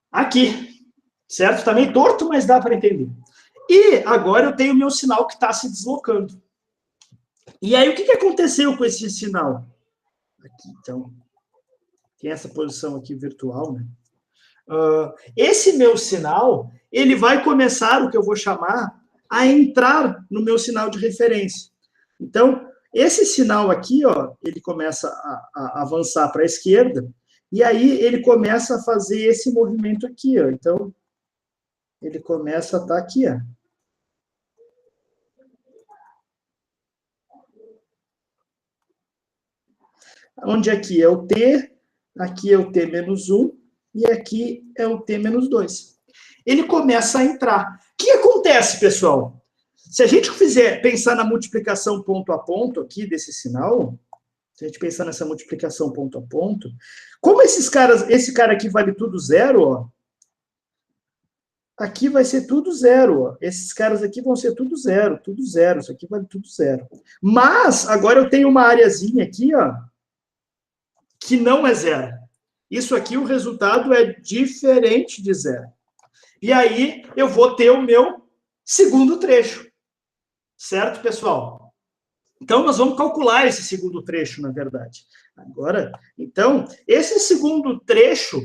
Aqui, certo? Está meio torto, mas dá para entender. E agora eu tenho o meu sinal que está se deslocando. E aí, o que aconteceu com esse sinal? Aqui, então, tem essa posição aqui virtual, né? Esse meu sinal, ele vai começar, o que eu vou chamar, a entrar no meu sinal de referência. Então, esse sinal aqui, ó, ele começa a avançar para a esquerda, e aí ele começa a fazer esse movimento aqui, ó. Então, ele começa a estar aqui, ó. Onde aqui é o t, aqui é o t menos 1, e aqui é o t menos 2. Ele começa a entrar. O que acontece, pessoal? Se a gente fizer pensar na multiplicação ponto a ponto aqui desse sinal, se a gente pensar nessa multiplicação ponto a ponto, como esse cara aqui vale tudo zero, ó, aqui vai ser tudo zero, ó. Esses caras aqui vão ser tudo zero, isso aqui vale tudo zero. Mas, agora eu tenho uma areazinha aqui, ó, que não é zero. Isso aqui, o resultado é diferente de zero. E aí, eu vou ter o meu segundo trecho. Certo, pessoal? Então, nós vamos calcular esse segundo trecho, na verdade. Agora, então, esse segundo trecho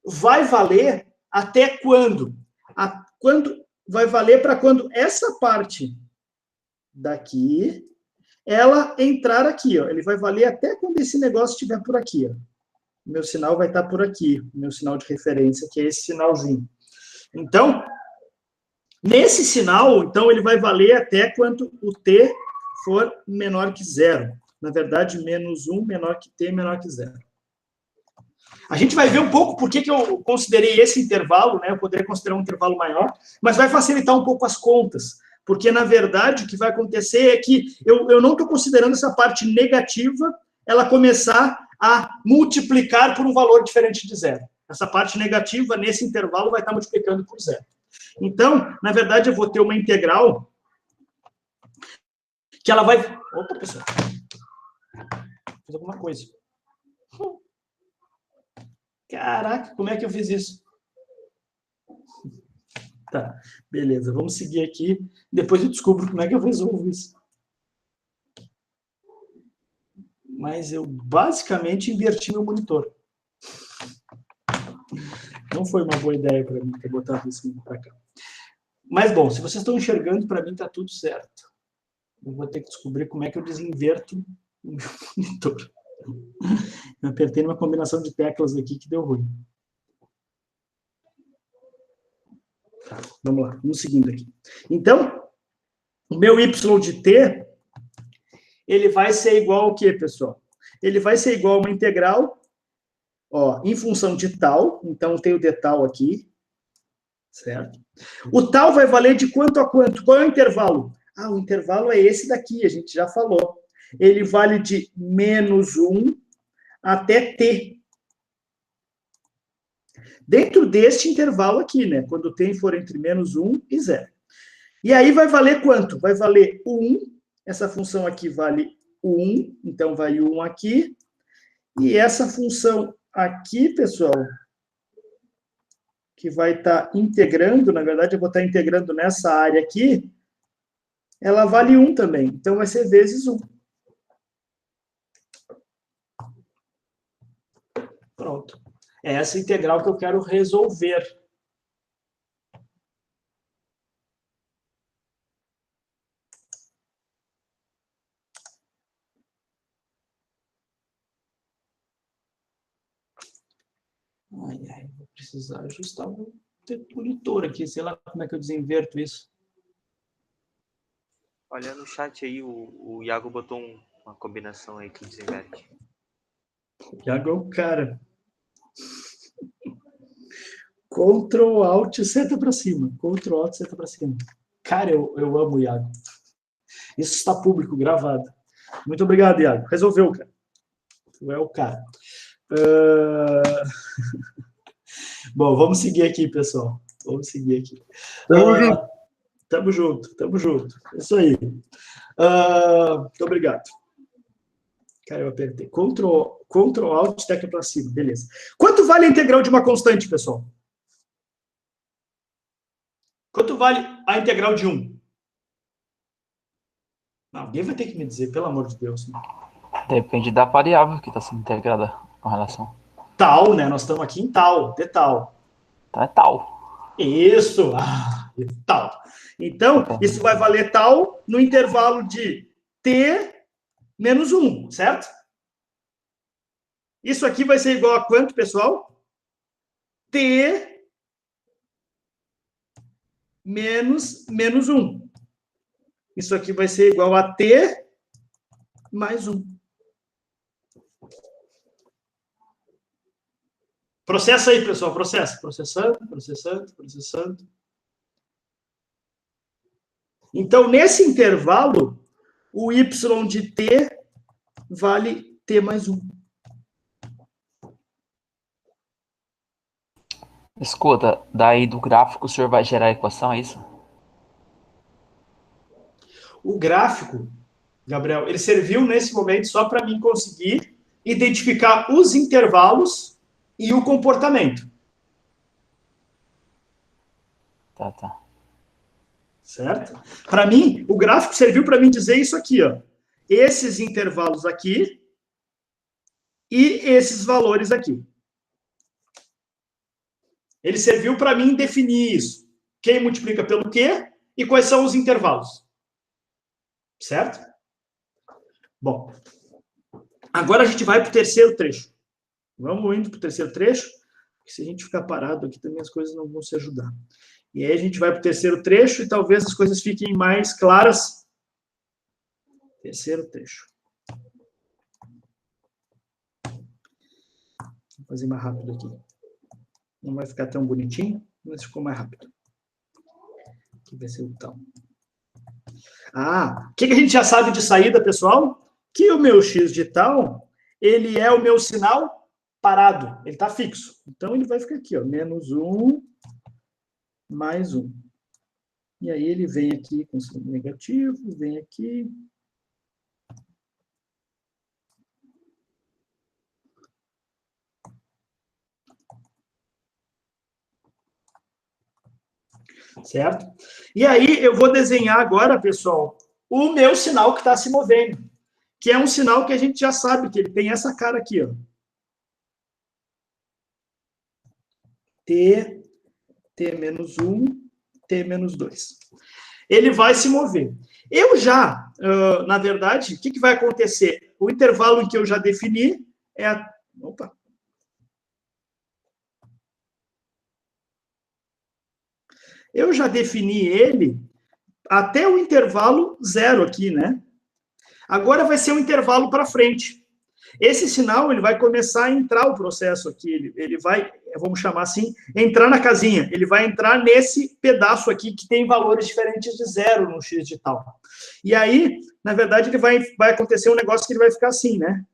vai valer até quando? Vai valer para quando essa parte daqui, ela entrar aqui, ó. Ele vai valer até quando esse negócio estiver por aqui, ó. O meu sinal vai estar por aqui, o meu sinal de referência, que é esse sinalzinho. Então, nesse sinal, então, ele vai valer até quando o t for menor que zero. Na verdade, menos 1 menor que t menor que zero. A gente vai ver um pouco por que eu considerei esse intervalo, né? Eu poderia considerar um intervalo maior, mas vai facilitar um pouco as contas. Porque, na verdade, o que vai acontecer é que eu não estou considerando essa parte negativa, ela começar a multiplicar por um valor diferente de zero. Essa parte negativa, nesse intervalo, vai estar multiplicando por zero. Então, na verdade, eu vou ter uma integral que ela vai... Opa, pessoal. Fiz alguma coisa. Caraca, como é que eu fiz isso? Tá, beleza. Vamos seguir aqui. Depois eu descubro como é que eu resolvo isso. Mas eu basicamente inverti meu monitor. Não foi uma boa ideia para mim ter botado isso para cá. Mas, bom, se vocês estão enxergando, para mim está tudo certo. Eu vou ter que descobrir como é que eu desinverto o meu monitor. Eu apertei numa combinação de teclas aqui que deu ruim. Tá, vamos lá, vamos seguindo aqui. Então, o meu y de t, ele vai ser igual ao quê, pessoal? Ele vai ser igual a uma integral, ó, em função de tal, então tem o d tal aqui, certo? O tal vai valer de quanto a quanto? Qual é o intervalo? Ah, o intervalo é esse daqui, a gente já falou. Ele vale de menos 1 até t. Dentro deste intervalo aqui, né? Quando o t for entre menos 1 e 0. E aí vai valer quanto? Vai valer 1. Essa função aqui vale 1, então vai 1 aqui. E essa função aqui, pessoal, que vai estar integrando, na verdade eu vou estar integrando nessa área aqui, ela vale 1 também. Então vai ser vezes 1. Pronto. É essa integral que eu quero resolver. Ai, vou precisar ajustar o monitor aqui. Sei lá como é que eu desinverto isso. Olha no chat aí, o Iago botou uma combinação aí que desinverte. O Iago é o cara. Ctrl, Alt, seta para cima. Ctrl, Alt, seta para cima. Cara, eu amo o Iago. Isso está público, gravado. Muito obrigado, Iago. Resolveu, cara. Tu é o cara. Bom, vamos seguir aqui, pessoal. Vamos seguir aqui. Tamo junto, tamo junto. Isso aí. Muito obrigado. Cara, eu apertei. Ctrl, Alt, tecla para cima. Beleza. Quanto vale a integral de uma constante, pessoal? Quanto vale a integral de 1? Alguém vai ter que me dizer, pelo amor de Deus. Né? Depende da variável que está sendo integrada com relação. Tal, né? Nós estamos aqui em tal, de tal. Então é tal. Isso. Tal. Então, isso vai valer tal no intervalo de t menos 1, certo? Isso aqui vai ser igual a quanto, pessoal? T menos 1. Isso aqui vai ser igual a t mais 1. Processa aí, pessoal, processa. Processando. Então, nesse intervalo, o y de t vale t mais 1. Escuta, daí do gráfico o senhor vai gerar a equação, é isso? O gráfico, Gabriel, ele serviu nesse momento só para mim conseguir identificar os intervalos e o comportamento. Tá. Certo? Para mim, o gráfico serviu para mim dizer isso aqui, ó. Esses intervalos aqui e esses valores aqui. Ele serviu para mim definir isso. Quem multiplica pelo quê e quais são os intervalos. Certo? Bom, agora a gente vai para o terceiro trecho. Vamos indo para o terceiro trecho, porque se a gente ficar parado aqui também as coisas não vão se ajudar. E aí a gente vai para o terceiro trecho e talvez as coisas fiquem mais claras. Terceiro trecho. Vou fazer mais rápido aqui. Não vai ficar tão bonitinho, mas ficou mais rápido. Aqui vai ser o tal. O que a gente já sabe de saída, pessoal? Que o meu x de tal, ele é o meu sinal parado. Ele está fixo. Então, ele vai ficar aqui, ó, menos 1, mais 1. E aí, ele vem aqui com signo negativo, vem aqui. Certo? E aí, eu vou desenhar agora, pessoal, o meu sinal que está se movendo, que é um sinal que a gente já sabe que ele tem essa cara aqui, ó. T menos 1, T menos 2. Ele vai se mover. Eu já, na verdade, o que vai acontecer? O intervalo em que eu já defini é a... Opa! Eu já defini ele até o intervalo 0 aqui, né? Agora vai ser um intervalo para frente. Esse sinal, ele vai começar a entrar o processo aqui, ele vai, vamos chamar assim, entrar na casinha. Ele vai entrar nesse pedaço aqui que tem valores diferentes de 0 no x de tal. E aí, na verdade, ele vai acontecer um negócio que ele vai ficar assim, né?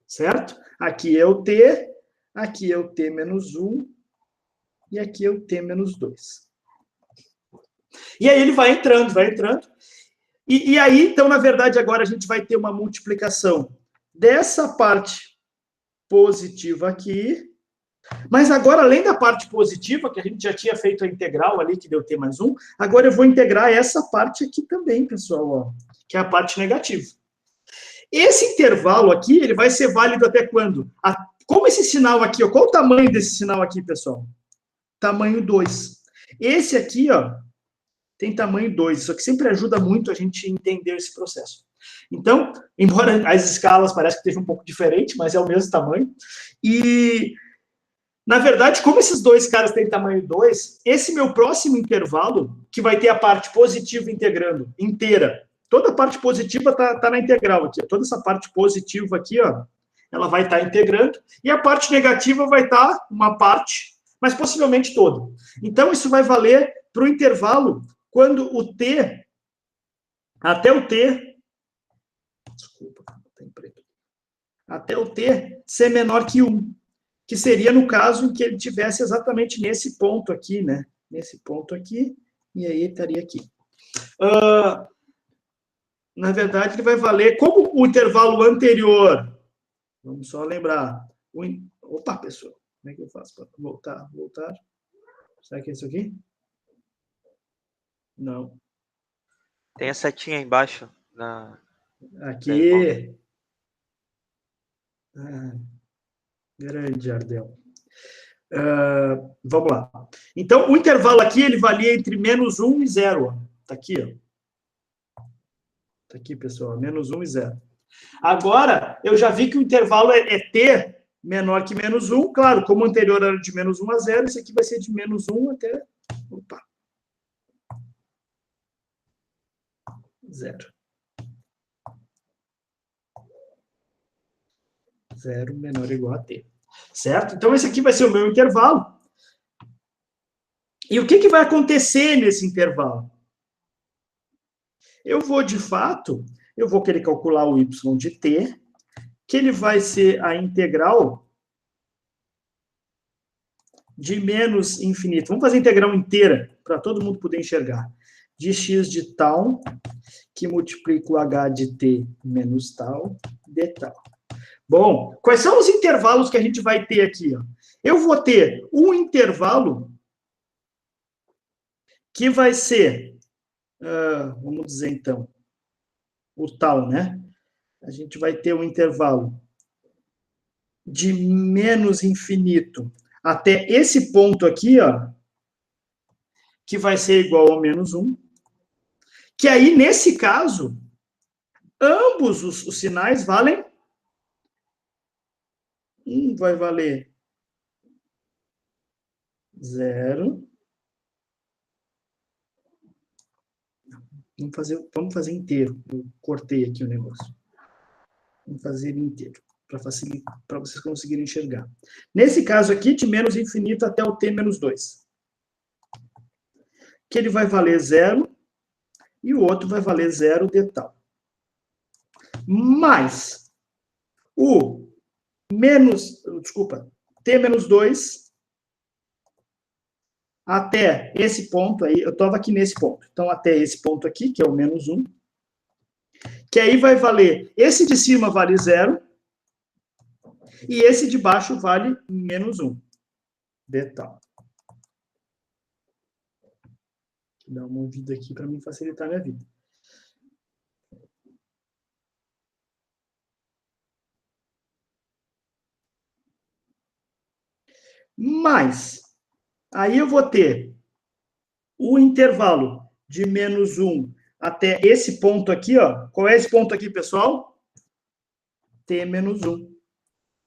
Certo? Aqui é o t, aqui é o t menos 1, e aqui é o t menos 2. E aí ele vai entrando, vai entrando. E aí, então, na verdade, agora a gente vai ter uma multiplicação dessa parte positiva aqui. Mas agora, além da parte positiva, que a gente já tinha feito a integral ali, que deu t mais 1, agora eu vou integrar essa parte aqui também, pessoal, ó, que é a parte negativa. Esse intervalo aqui, ele vai ser válido até quando? Como esse sinal aqui, ó, qual o tamanho desse sinal aqui, pessoal? Tamanho 2. Esse aqui, ó, tem tamanho 2. Isso aqui sempre ajuda muito a gente entender esse processo. Então, embora as escalas parecem que estejam um pouco diferentes, mas é o mesmo tamanho. E, na verdade, como esses dois caras têm tamanho 2, esse meu próximo intervalo, que vai ter a parte positiva integrando inteira, toda a parte positiva tá na integral aqui. Toda essa parte positiva aqui, ó, ela vai estar integrando, e a parte negativa vai estar uma parte, mas possivelmente toda. Então, isso vai valer para o intervalo quando o t, até o t, desculpa, tem preto, até o t ser menor que 1, que seria no caso em que ele tivesse exatamente nesse ponto aqui, né? Nesse ponto aqui, e aí ele estaria aqui. Na verdade, ele vai valer, como o intervalo anterior, vamos só lembrar, opa, pessoal, como é que eu faço para voltar? Será que é isso aqui? Não. Tem a setinha aí embaixo. Aqui. Grande Jardel. Vamos lá. Então, o intervalo aqui, ele valia entre menos 1 e 0. Está aqui, ó. Está aqui, pessoal, menos 1 e 0. Agora, eu já vi que o intervalo é t menor que menos 1. Claro, como o anterior era de menos 1 a 0, esse aqui vai ser de menos 1 até... Opa. 0. 0 menor ou igual a t. Certo? Então, esse aqui vai ser o meu intervalo. E o que vai acontecer nesse intervalo? Eu vou, de fato, eu vou querer calcular o y de t, que ele vai ser a integral de menos infinito. Vamos fazer a integral inteira, para todo mundo poder enxergar. De x de tal, que multiplica o h de t menos tal, de tal. Bom, quais são os intervalos que a gente vai ter aqui? Ó? Eu vou ter um intervalo que vai ser, vamos dizer então, o tal, né? A gente vai ter um intervalo de menos infinito até esse ponto aqui, ó, que vai ser igual ao menos 1, que aí, nesse caso, ambos os sinais valem, um vai valer 0. Vamos fazer inteiro. Eu cortei aqui o negócio. Vamos fazer ele inteiro, para facilitar, para vocês conseguirem enxergar. Nesse caso aqui, de menos infinito até o t menos 2. Que ele vai valer 0 e o outro vai valer 0 de tal. Mas o t menos 2 até esse ponto aí, eu estava aqui nesse ponto. Então, até esse ponto aqui, que é o menos 1, que aí vai valer, esse de cima vale 0, e esse de baixo vale menos 1, de tal. Vou dar uma ouvida aqui para me facilitar a minha vida. Mas, aí eu vou ter o intervalo de menos 1 até esse ponto aqui, ó. Qual é esse ponto aqui, pessoal? T menos 1.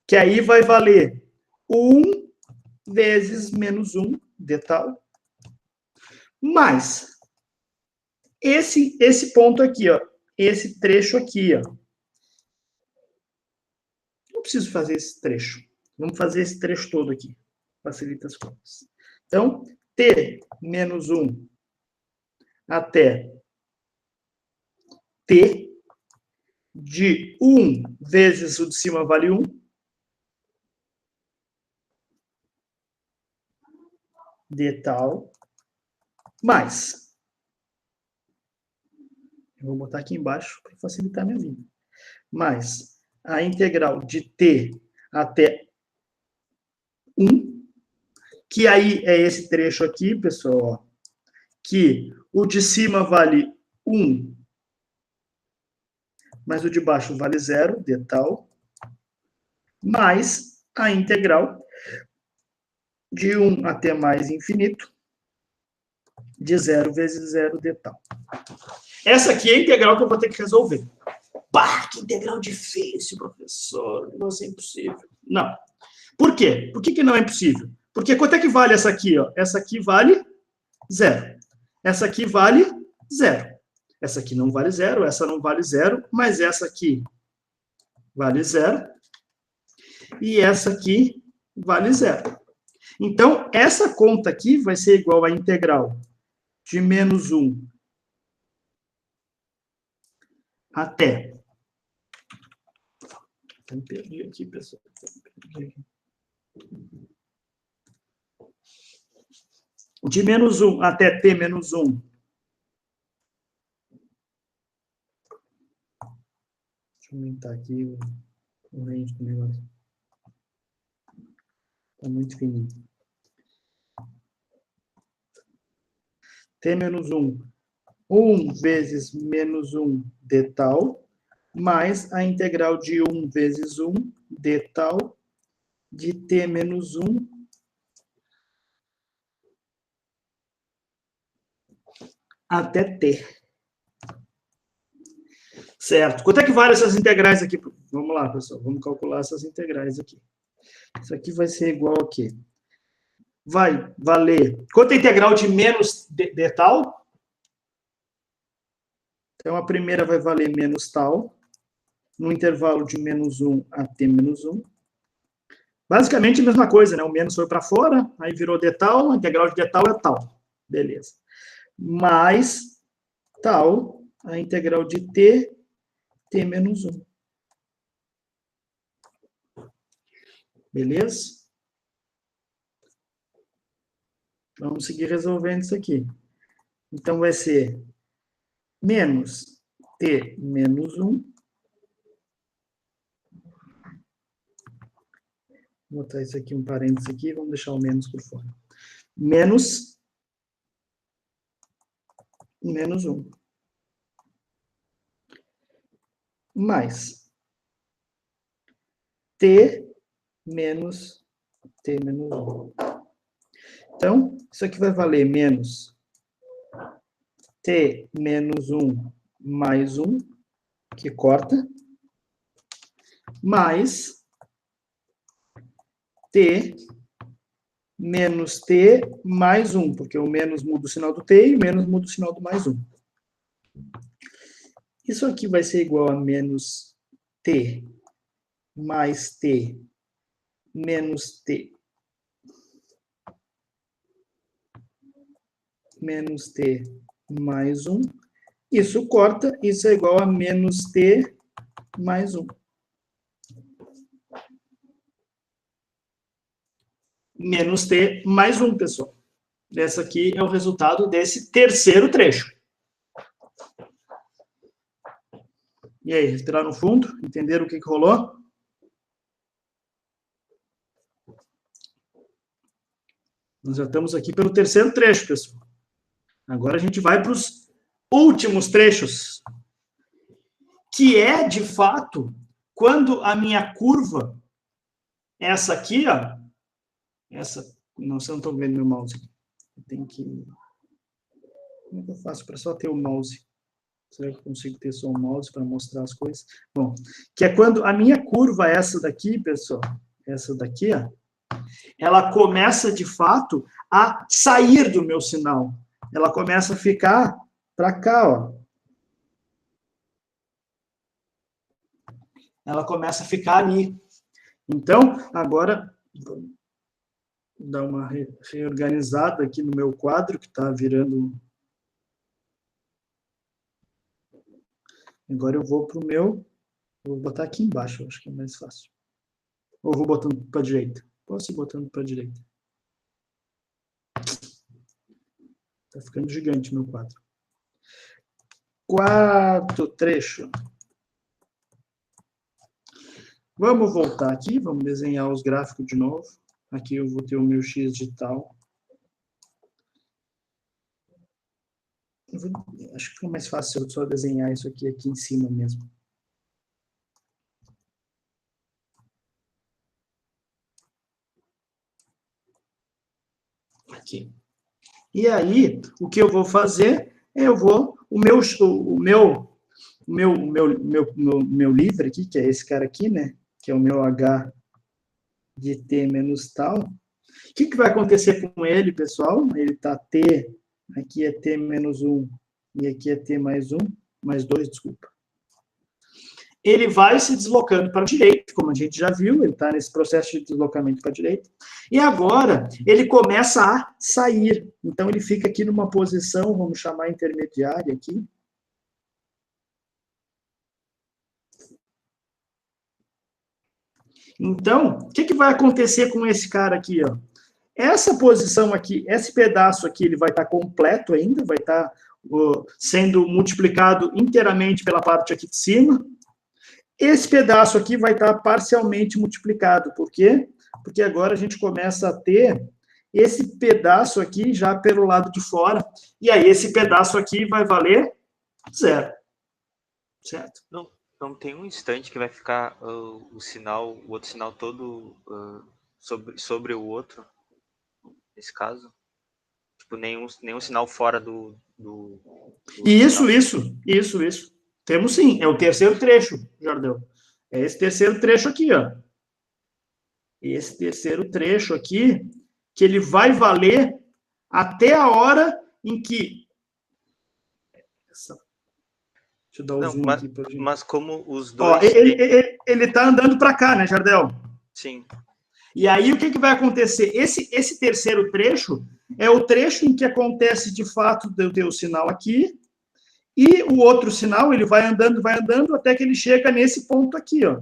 Que aí vai valer 1 vezes menos 1 de tal. Mas, esse ponto aqui, ó. Esse trecho aqui, ó. Não preciso fazer esse trecho. Vamos fazer esse trecho todo aqui. Facilita as contas. Então, T menos 1 até T de 1 vezes o de cima vale 1. De tal. Mais. Eu vou botar aqui embaixo para facilitar a minha vida. Mais a integral de T até 1. Que aí é esse trecho aqui, pessoal, ó, que o de cima vale 1, mas o de baixo vale 0, de tal, mais a integral de 1 até mais infinito, de 0 vezes 0, de tal. Essa aqui é a integral que eu vou ter que resolver. Pá, que integral difícil, professor, não é impossível. Não. Por quê? Por que não é impossível? Porque quanto é que vale essa aqui? Ó? Essa aqui vale 0. Essa aqui vale 0. Essa aqui não vale 0, essa não vale 0, mas essa aqui vale 0. E essa aqui vale 0. Então, essa conta aqui vai ser igual à integral de menos 1 até... Eu perdi aqui, pessoal. De menos 1 até t menos 1. Deixa eu aumentar aqui o range do negócio. Está muito fininho. T menos 1. 1 vezes menos 1 de tal, mais a integral de 1 vezes 1 de tal, de t menos 1 até t. Certo. Quanto é que vale essas integrais aqui? Vamos lá, pessoal. Vamos calcular essas integrais aqui. Isso aqui vai ser igual a quê? Vai valer... Quanto é a integral de menos de tal? Então, a primeira vai valer menos tal, no intervalo de menos 1 a t menos 1. Basicamente a mesma coisa, né? O menos foi para fora, aí virou de tal, a integral de tal é tal. Beleza. Mais tal, a integral de t menos 1. Beleza? Vamos seguir resolvendo isso aqui. Então, vai ser menos t menos 1. Vou botar isso aqui, um parênteses aqui, vamos deixar o menos por fora. Menos 1. Mais t menos 1. Então, isso aqui vai valer menos T menos 1 mais 1, que corta, mais T menos T mais 1, porque o menos muda o sinal do T e o menos muda o sinal do mais 1. Isso aqui vai ser igual a menos T mais T menos T menos T mais 1. Isso corta, isso é igual a menos T mais 1. Menos T mais 1, pessoal. Esse aqui é o resultado desse terceiro trecho. E aí, respirar no fundo, entenderam o que rolou? Nós já estamos aqui pelo terceiro trecho, pessoal. Agora a gente vai para os últimos trechos, que é, de fato, quando a minha curva, essa aqui, ó, essa, não, vocês não estão vendo meu mouse aqui. Eu tenho que... Como é que eu faço para só ter o mouse? Será que eu consigo ter só o mouse para mostrar as coisas? Bom, que é quando a minha curva, essa daqui, pessoal, essa daqui, ó, ela começa, de fato, a sair do meu sinal. Ela começa a ficar para cá, ó. Ela começa a ficar ali. Então, agora, vou dar uma reorganizada aqui no meu quadro, que está virando... Agora eu vou para o meu... Vou botar aqui embaixo, acho que é mais fácil. Ou vou botando para a direita? Posso ir botando para a direita. Está ficando gigante meu quadro. Quarto trecho. Vamos voltar aqui, vamos desenhar os gráficos de novo. Aqui eu vou ter o meu X digital. Acho que fica mais fácil eu só desenhar isso aqui em cima mesmo. Aqui. E aí, o que eu vou fazer, eu vou... O meu livre aqui, que é esse cara aqui, né? Que é o meu H de T menos tal. O que vai acontecer com ele, pessoal? Ele está T, aqui é T menos 1, e aqui é T mais 1, mais 2, desculpa. Ele vai se deslocando para a direita, como a gente já viu, ele está nesse processo de deslocamento para a direita. E agora, ele começa a sair. Então, ele fica aqui numa posição, vamos chamar intermediária aqui. Então, o que vai acontecer com esse cara aqui, ó? Essa posição aqui, esse pedaço aqui, ele vai estar completo ainda, vai estar sendo multiplicado inteiramente pela parte aqui de cima. Esse pedaço aqui vai estar parcialmente multiplicado. Por quê? Porque agora a gente começa a ter esse pedaço aqui já pelo lado de fora. E aí esse pedaço aqui vai valer 0. Certo? Não tem um instante que vai ficar o outro sinal todo sobre o outro, nesse caso? Tipo, nenhum sinal fora do Isso. Temos sim, é o terceiro trecho, Jardel. É esse terceiro trecho aqui, ó. Esse terceiro trecho aqui, que ele vai valer até a hora em que... Deixa eu dar o zoom aqui pra gente. Mas como os dois... Ó, ele tá andando para cá, né, Jardel? Sim. E aí, o que vai acontecer? Esse terceiro trecho é o trecho em que acontece, de fato, de ter o sinal aqui, e o outro sinal, ele vai andando, até que ele chega nesse ponto aqui, ó.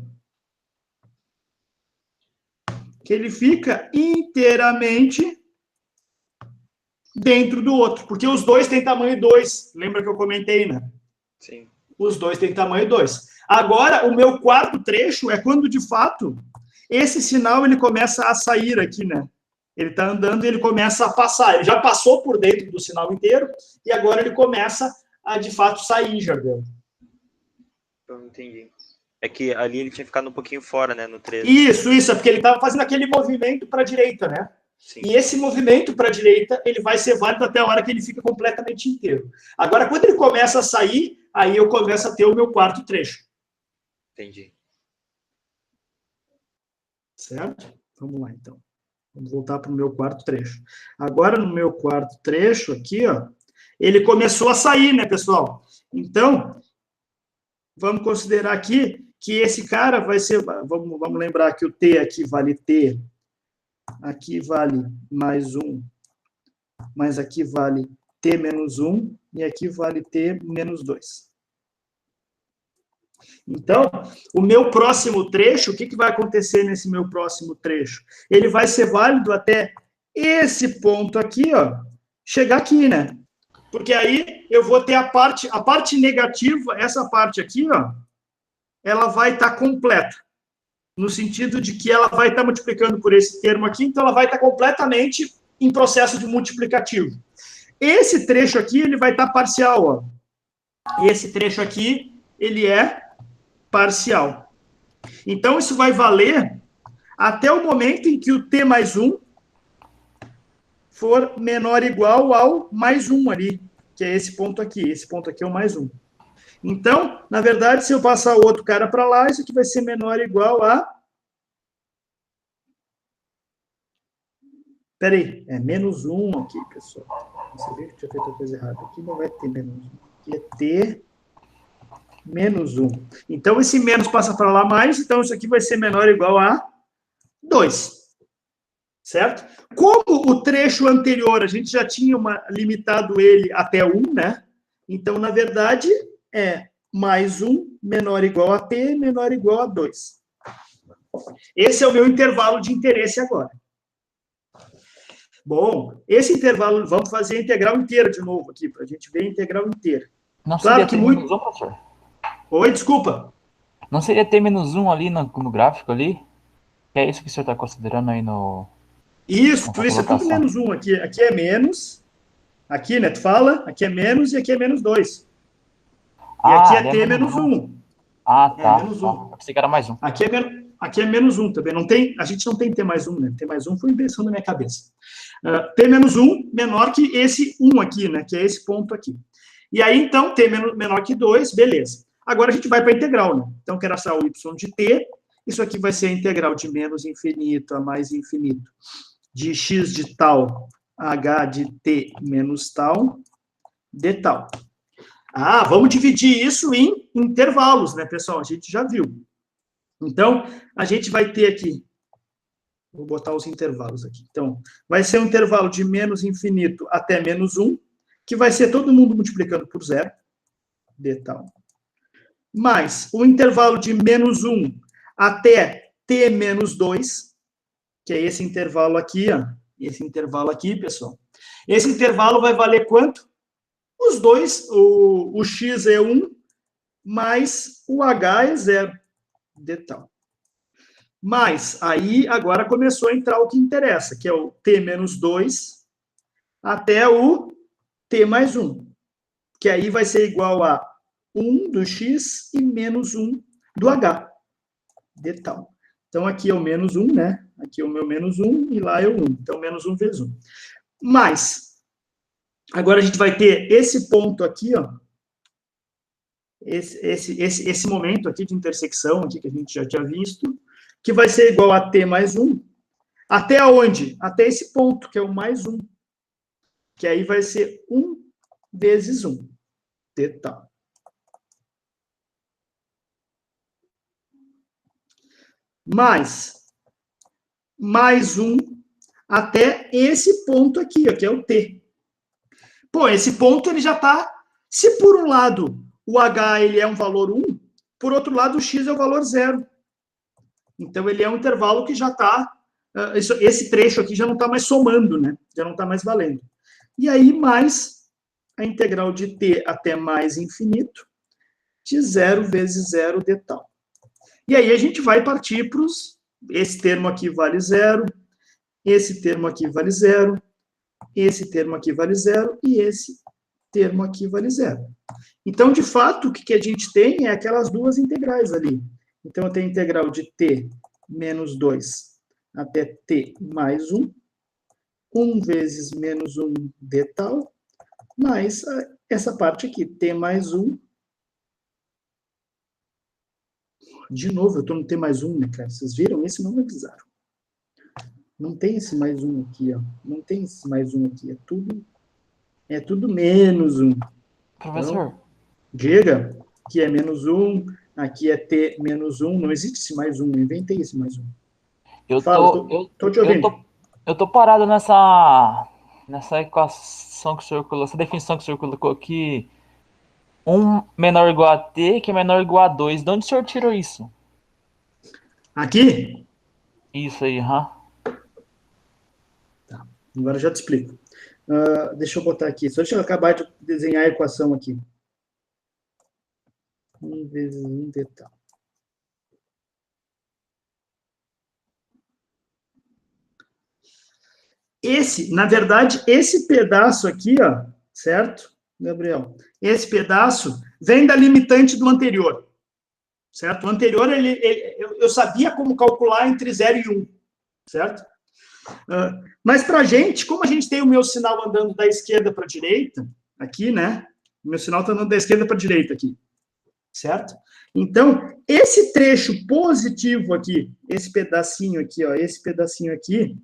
Que ele fica inteiramente dentro do outro, porque os dois têm tamanho 2. Lembra que eu comentei, né? Sim. Os dois têm tamanho 2. Agora, o meu quarto trecho é quando, de fato, esse sinal ele começa a sair aqui, né? Ele está andando e ele começa a passar. Ele já passou por dentro do sinal inteiro e agora ele começa a, de fato, sair, Jardel. Eu entendi. É que ali ele tinha ficado um pouquinho fora, né, no 13. Isso, é porque ele estava fazendo aquele movimento para a direita, né? Sim. E esse movimento para a direita, ele vai ser válido até a hora que ele fica completamente inteiro. Agora, quando ele começa a sair, aí eu começo a ter o meu quarto trecho. Entendi. Certo? Vamos lá, então. Vamos voltar para o meu quarto trecho. Agora, no meu quarto trecho aqui, ó, ele começou a sair, né, pessoal? Então, vamos considerar aqui que esse cara vai ser... Vamos lembrar que o T aqui vale T, aqui vale mais 1, mas aqui vale T menos 1, e aqui vale T menos 2. Então, o meu próximo trecho, o que vai acontecer nesse meu próximo trecho? Ele vai ser válido até esse ponto aqui, ó, chegar aqui, né? Porque aí eu vou ter a parte negativa, essa parte aqui, ó, ela vai estar completa. No sentido de que ela vai estar multiplicando por esse termo aqui, então ela vai estar completamente em processo de multiplicativo. Esse trecho aqui, ele vai estar parcial, ó. Esse trecho aqui, ele é parcial. Então, isso vai valer até o momento em que o T mais 1 for menor ou igual ao mais 1 ali, que é esse ponto aqui. Esse ponto aqui é o mais 1. Então, na verdade, se eu passar o outro cara para lá, isso aqui vai ser menor ou igual a... Peraí, é menos 1 aqui, pessoal. Você viu que eu tinha feito a coisa errada. Aqui não vai ter menos 1. Aqui é T menos 1. Então, esse menos passa para lá mais, então isso aqui vai ser menor ou igual a 2. Certo? Como o trecho anterior, a gente já tinha limitado ele até 1, né? Então, na verdade, é mais 1 menor ou igual a T menor ou igual a 2. Esse é o meu intervalo de interesse agora. Bom, esse intervalo, vamos fazer a integral inteira de novo aqui, para a gente ver a integral inteira. Não Claro seria que T muito... menos 1, professor? Oi, desculpa. Não seria T menos 1 ali no gráfico ali? Que é isso que o senhor está considerando aí no... Isso é tudo colocação. menos 1 aqui. Aqui é menos, aqui, né, tu fala, aqui é menos e aqui é menos 2. E aqui é T menos 1. Ah, tá. É menos 1. Eu pensei que era mais 1. Aqui é menos 1 também. Não tem, a gente não tem T mais 1, né? T mais 1 foi invenção da minha cabeça. T menos 1 menor que esse 1 aqui, né? Que é esse ponto aqui. E aí, então, T menor que 2, beleza. Agora a gente vai para a integral, né? Então, quero achar o y de T. Isso aqui vai ser a integral de menos infinito a mais infinito. De x de tal a h de t menos tal de tal. Ah, vamos dividir isso em intervalos, né, pessoal? A gente já viu. Então, a gente vai ter aqui, vou botar os intervalos aqui. Então, vai ser um intervalo de menos infinito até menos 1, que vai ser todo mundo multiplicando por 0, de tal. Mais o intervalo de menos 1 até t menos 2, que é esse intervalo aqui, ó. Esse intervalo aqui, pessoal. Esse intervalo vai valer quanto? Os dois, o x é 1, mais o h é 0, de tal. Mas, aí, agora começou a entrar o que interessa, que é o t menos 2 até o t mais 1, que aí vai ser igual a 1 do x e menos 1 do h, de tal. Então, aqui é o menos 1, né? Aqui é o meu menos 1 e lá é o 1. Então, menos 1 vezes 1. Mas, agora a gente vai ter esse ponto aqui, ó. Esse momento aqui de intersecção, aqui que a gente já tinha visto, que vai ser igual a t mais 1. Até onde? Até esse ponto, que é o mais 1. Que aí vai ser 1 vezes 1. De tal. Mais 1 até esse ponto aqui, ó, que é o t. Pô, esse ponto ele já está... Se por um lado o h ele é um valor 1, por outro lado o x é o valor 0. Então ele é um intervalo que já está... Esse trecho aqui já não está mais somando, né? Já não está mais valendo. E aí mais a integral de t até mais infinito de 0 vezes 0 de tal. E aí a gente vai partir para os... Esse termo aqui vale 0, esse termo aqui vale 0, esse termo aqui vale 0 e esse termo aqui vale 0. Então, de fato, o que a gente tem é aquelas duas integrais ali. Então, eu tenho a integral de t menos 2 até t mais 1, 1 vezes menos 1 de tal, mais essa parte aqui, t mais 1. De novo, eu estou no t mais 1, né, cara? Vocês viram? Esse não é bizarro. Não tem esse mais 1 aqui, ó. Não tem esse mais 1 aqui. É tudo menos 1. Professor, Então, diga que é menos 1, aqui é t menos 1. Não existe esse mais 1, eu inventei esse mais 1. eu Fala, tô, tô te eu ouvindo. tô, eu tô parado nessa equação que o senhor colocou, essa definição que o senhor colocou aqui. 1 menor ou igual a t, que é menor ou igual a 2. De onde o senhor tirou isso? Aqui, Isso aí, aham. agora eu já te explico. Deixa eu botar aqui, só deixa eu acabar de desenhar a equação aqui. 1 vezes 1 de tal. Na verdade, esse pedaço aqui, ó, certo, Gabriel? Esse pedaço vem da limitante do anterior, certo? O anterior, eu sabia como calcular entre 0 e 1, certo? Mas para a gente, como a gente tem o meu sinal andando da esquerda para a direita, aqui, né? O meu sinal está andando da esquerda para a direita aqui, certo? Então, esse trecho positivo aqui, esse pedacinho aqui, ó, esse pedacinho aqui,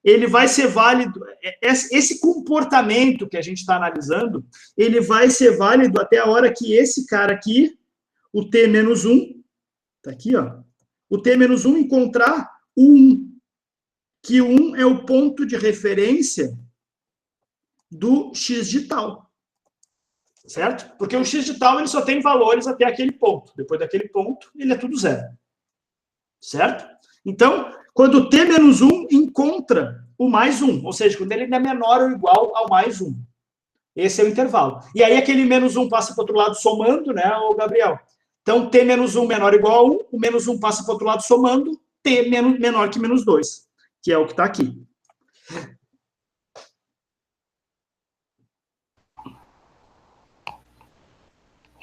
ele vai ser válido, esse comportamento que a gente está analisando, ele vai ser válido até a hora que esse cara aqui, o t menos 1, tá aqui, ó, o t menos 1 encontrar o 1, que 1 é o ponto de referência do x de tal, certo? Porque o x de tal ele só tem valores até aquele ponto. Depois daquele ponto, ele é tudo zero, certo? Então, quando o t menos 1 encontra o mais 1, ou seja, quando ele é menor ou igual ao mais 1. Esse é o intervalo. E aí aquele menos 1 passa para o outro lado somando, né, ô Gabriel? Então, t menos 1 menor ou igual a 1, o menos 1 passa para o outro lado somando, t menor que menos 2, que é o que está aqui.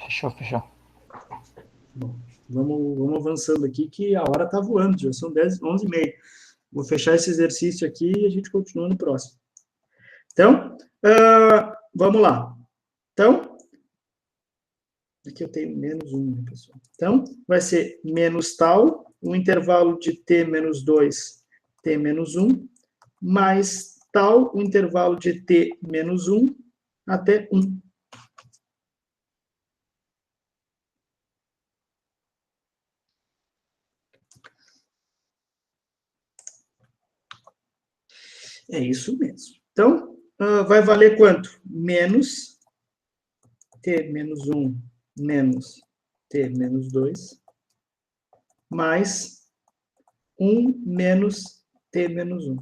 Fechou. Bom, vamos avançando aqui, que a hora está voando, já são 10, 11 e meia. Vou fechar esse exercício aqui e a gente continua no próximo. Então, vamos lá. Então, aqui eu tenho menos 1, né, pessoal? Então, vai ser menos tal, um intervalo de t menos 2, t menos 1, mais tal, um intervalo de t menos 1 até 1. É isso mesmo. Então, vai valer quanto? Menos t menos 1 menos t menos 2, mais 1 menos t menos 1.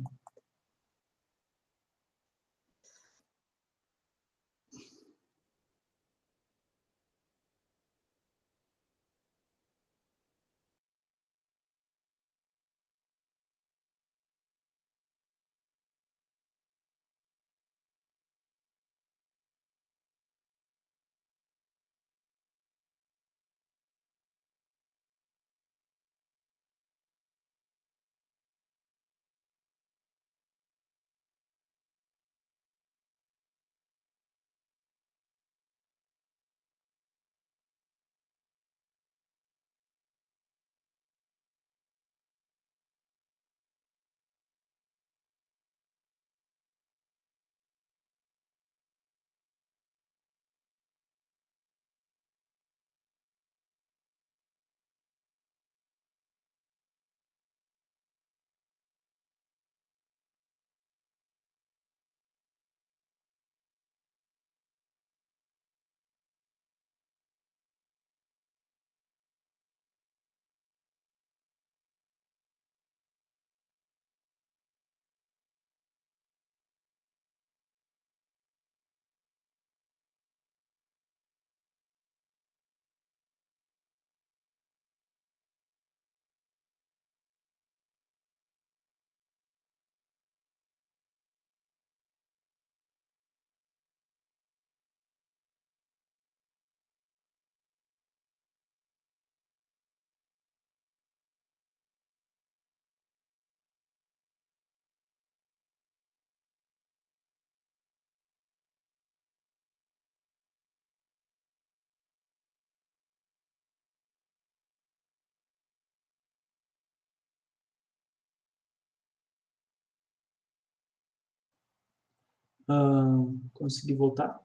Consegui voltar?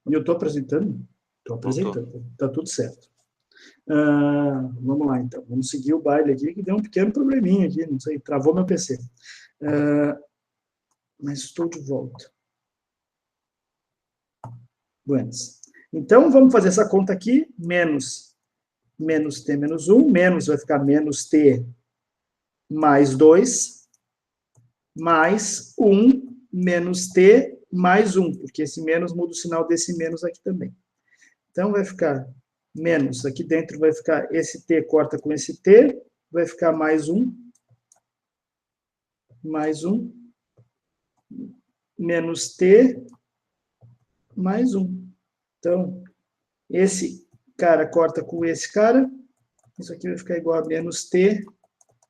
E eu estou apresentando? Estou apresentando, está tudo certo. Vamos lá, então. Vamos seguir o baile aqui, que deu um pequeno probleminha aqui, não sei, travou meu PC. Mas estou de volta. Buenas. Então, vamos fazer essa conta aqui, menos t menos 1, menos vai ficar menos t mais 2, mais 1 menos t mais 1, porque esse menos muda o sinal desse menos aqui também. Então, vai ficar menos, aqui dentro vai ficar esse t corta com esse t, vai ficar mais 1, menos t, mais 1. Então, esse cara corta com esse cara, isso aqui vai ficar igual a menos t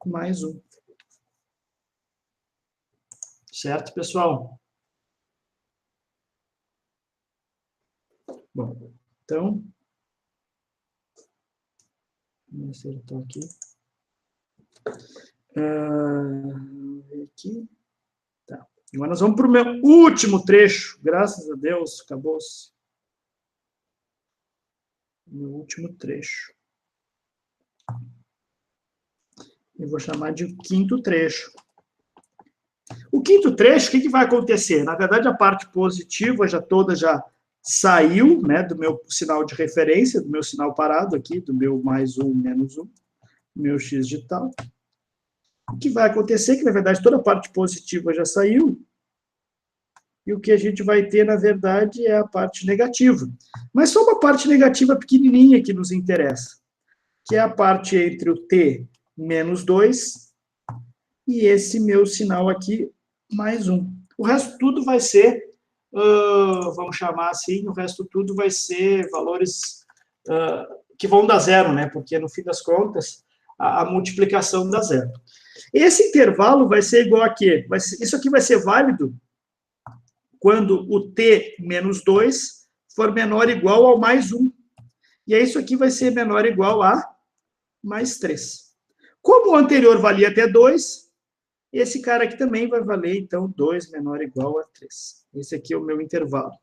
mais 1. Certo, pessoal? Bom, então, vamos acertar aqui. Aqui. Tá. Agora nós vamos para o meu último trecho. Graças a Deus, acabou-se. Meu último trecho. Eu vou chamar de quinto trecho. O quinto trecho, o que vai acontecer? Na verdade, a parte positiva já toda já saiu, né, do meu sinal de referência, do meu sinal parado aqui, do meu mais 1, menos 1, do meu x de tal. O que vai acontecer é que, na verdade, toda a parte positiva já saiu, e o que a gente vai ter, na verdade, é a parte negativa. Mas só uma parte negativa pequenininha que nos interessa, que é a parte entre o t menos 2 e esse meu sinal aqui, mais 1. O resto tudo vai ser, vamos chamar assim, o resto tudo vai ser valores que vão dar zero, né? Porque, no fim das contas, a multiplicação dá zero. Esse intervalo vai ser igual a quê? Isso aqui vai ser válido quando o t menos 2 for menor ou igual ao mais 1. E aí isso aqui vai ser menor ou igual a mais 3. Como o anterior valia até 2, esse cara aqui também vai valer, então, 2 menor ou igual a 3. Esse aqui é o meu intervalo.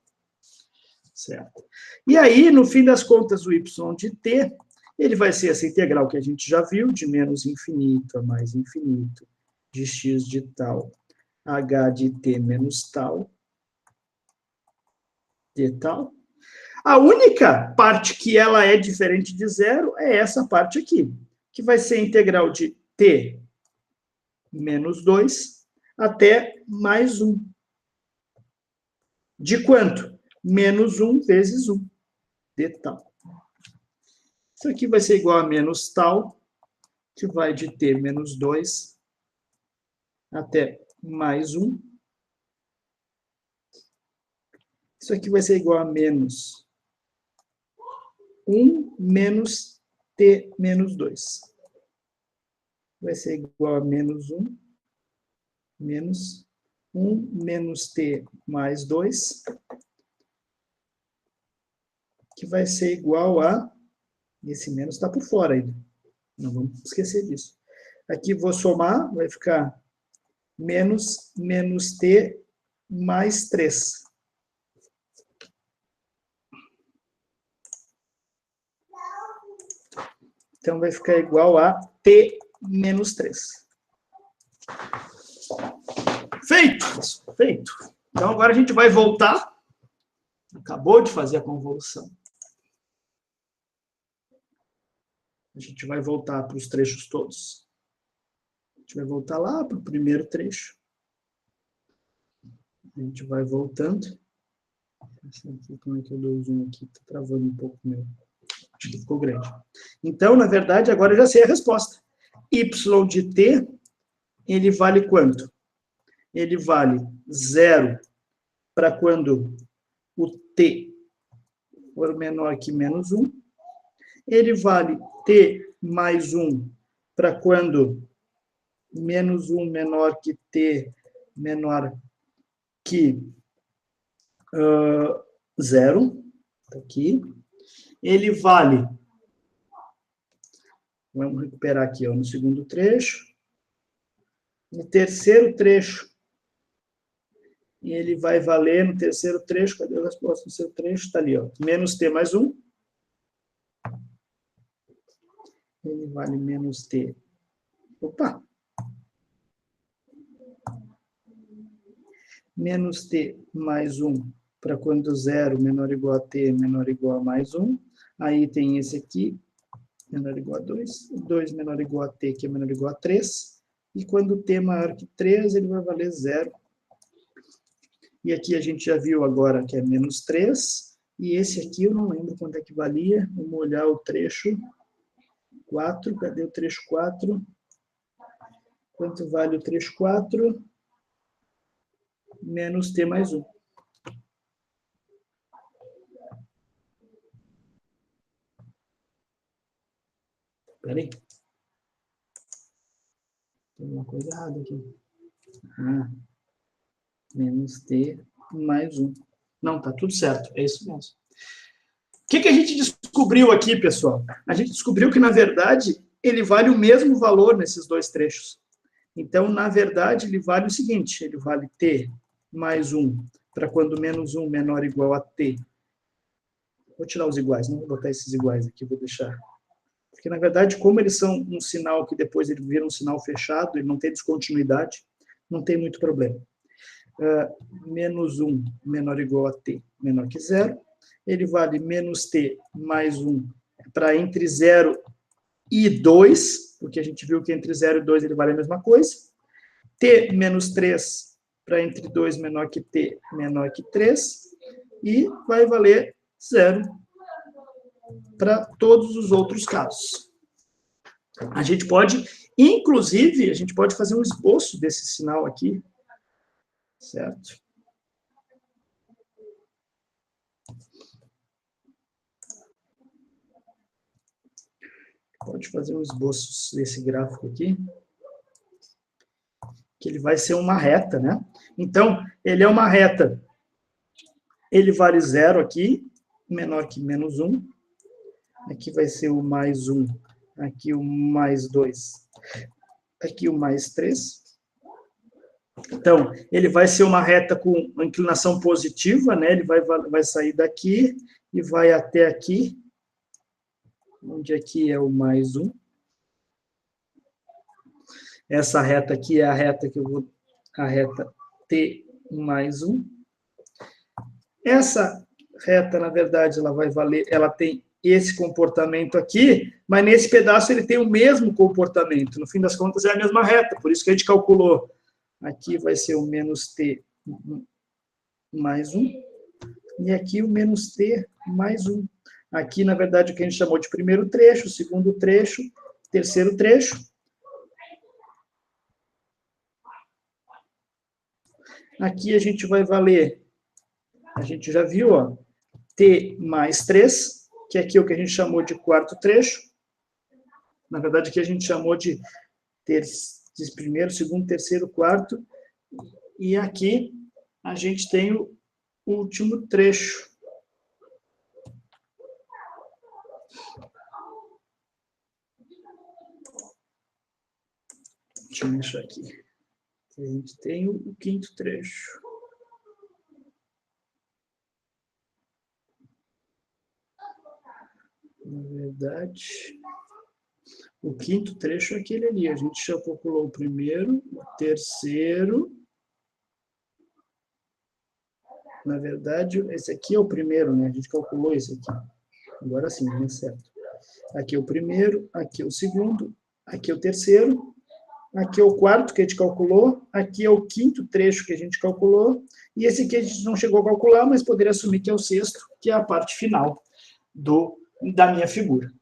Certo? E aí, no fim das contas, o y de t, ele vai ser essa integral que a gente já viu, de menos infinito a mais infinito, de x de tal, h de t menos tal, de tal. A única parte que ela é diferente de zero é essa parte aqui, que vai ser a integral de t menos 2 até mais 1. De quanto? Menos 1 vezes 1, de tal. Isso aqui vai ser igual a menos tal, que vai de t menos 2 até mais 1. Isso aqui vai ser igual a menos 1 menos t menos 2. Vai ser igual a menos 1 menos 1 menos t mais 2, que vai ser igual a... Esse menos está por fora ainda. Não vamos esquecer disso. Aqui vou somar, vai ficar menos t mais 3. Então, vai ficar igual a t menos 3. Feito! Feito. Então, agora a gente vai voltar. Acabou de fazer a convolução. A gente vai voltar para os trechos todos. A gente vai voltar lá para o primeiro trecho. A gente vai voltando. Como é que eu dou o zoom aqui? Está travando um pouco o meu. Acho que ficou grande. Então, na verdade, agora eu já sei a resposta. Y de t, ele vale quanto? Ele vale 0 para quando o t for menor que menos 1. Ele vale t mais 1 para quando menos 1 menor que t menor que 0. Aqui. Ele vale, vamos recuperar aqui, ó, no segundo trecho. No terceiro trecho, e ele vai valer no terceiro trecho, cadê a resposta do terceiro trecho? Está ali, ó, menos t mais 1. Ele vale menos t. Opa! Menos t mais 1 para quando 0 menor ou igual a t menor ou igual a mais 1. Aí tem esse aqui, menor ou igual a 2. 2 menor ou igual a t, que é menor ou igual a 3. E quando t é maior que 3, ele vai valer 0. E aqui a gente já viu agora que é menos 3. E esse aqui eu não lembro quanto é que valia. Vamos olhar o trecho 4. Cadê o trecho 4? Quanto vale o trecho 4? Menos t mais 1. Espera aí. Tem uma coisa errada aqui. Menos t mais 1. Não, tá tudo certo. É isso mesmo. O que a gente descobriu aqui, pessoal? A gente descobriu que, na verdade, ele vale o mesmo valor nesses dois trechos. Então, na verdade, ele vale o seguinte, ele vale t mais 1 para quando menos 1 menor ou igual a t. Vou tirar os iguais, não vou botar esses iguais aqui, vou deixar. Porque, na verdade, como eles são um sinal que depois ele vira um sinal fechado, ele não tem descontinuidade, não tem muito problema. Menos 1 menor ou igual a t menor que 0. Ele vale menos t mais 1 para entre 0 e 2, porque a gente viu que entre 0 e 2 ele vale a mesma coisa. T menos 3 para entre 2 menor que t menor que 3. E vai valer 0 para todos os outros casos. A gente pode, inclusive, a gente pode fazer um esboço desse sinal aqui, certo? Pode fazer um esboço desse gráfico aqui, que ele vai ser uma reta, né? Então, ele é uma reta, ele vale 0 aqui, menor que menos 1. Aqui vai ser o mais 1, aqui o mais 2, aqui o mais 3. Então, ele vai ser uma reta com uma inclinação positiva, né? Ele vai sair daqui e vai até aqui, onde aqui é o mais 1. Essa reta aqui é a reta que eu vou, a reta t mais 1. Essa reta, na verdade, ela vai valer, ela tem esse comportamento aqui, mas nesse pedaço ele tem o mesmo comportamento. No fim das contas, é a mesma reta, por isso que a gente calculou. Aqui vai ser o menos t mais 1, e aqui o menos t mais 1. Aqui, na verdade, o que a gente chamou de primeiro trecho, segundo trecho, terceiro trecho. Aqui a gente vai valer, a gente já viu, ó, t mais 3, que aqui é o que a gente chamou de quarto trecho. Na verdade, aqui a gente chamou de primeiro, segundo, terceiro, quarto. E aqui a gente tem o último trecho. Deixa eu mexer aqui. A gente tem o quinto trecho. Na verdade, o quinto trecho é aquele ali. A gente já calculou o primeiro, o terceiro. Na verdade, esse aqui é o primeiro, né? A gente calculou esse aqui. Agora sim, é certo. Aqui é o primeiro, aqui é o segundo, aqui é o terceiro, aqui é o quarto que a gente calculou, aqui é o quinto trecho que a gente calculou, e esse aqui a gente não chegou a calcular, mas poderia assumir que é o sexto, que é a parte final da minha figura.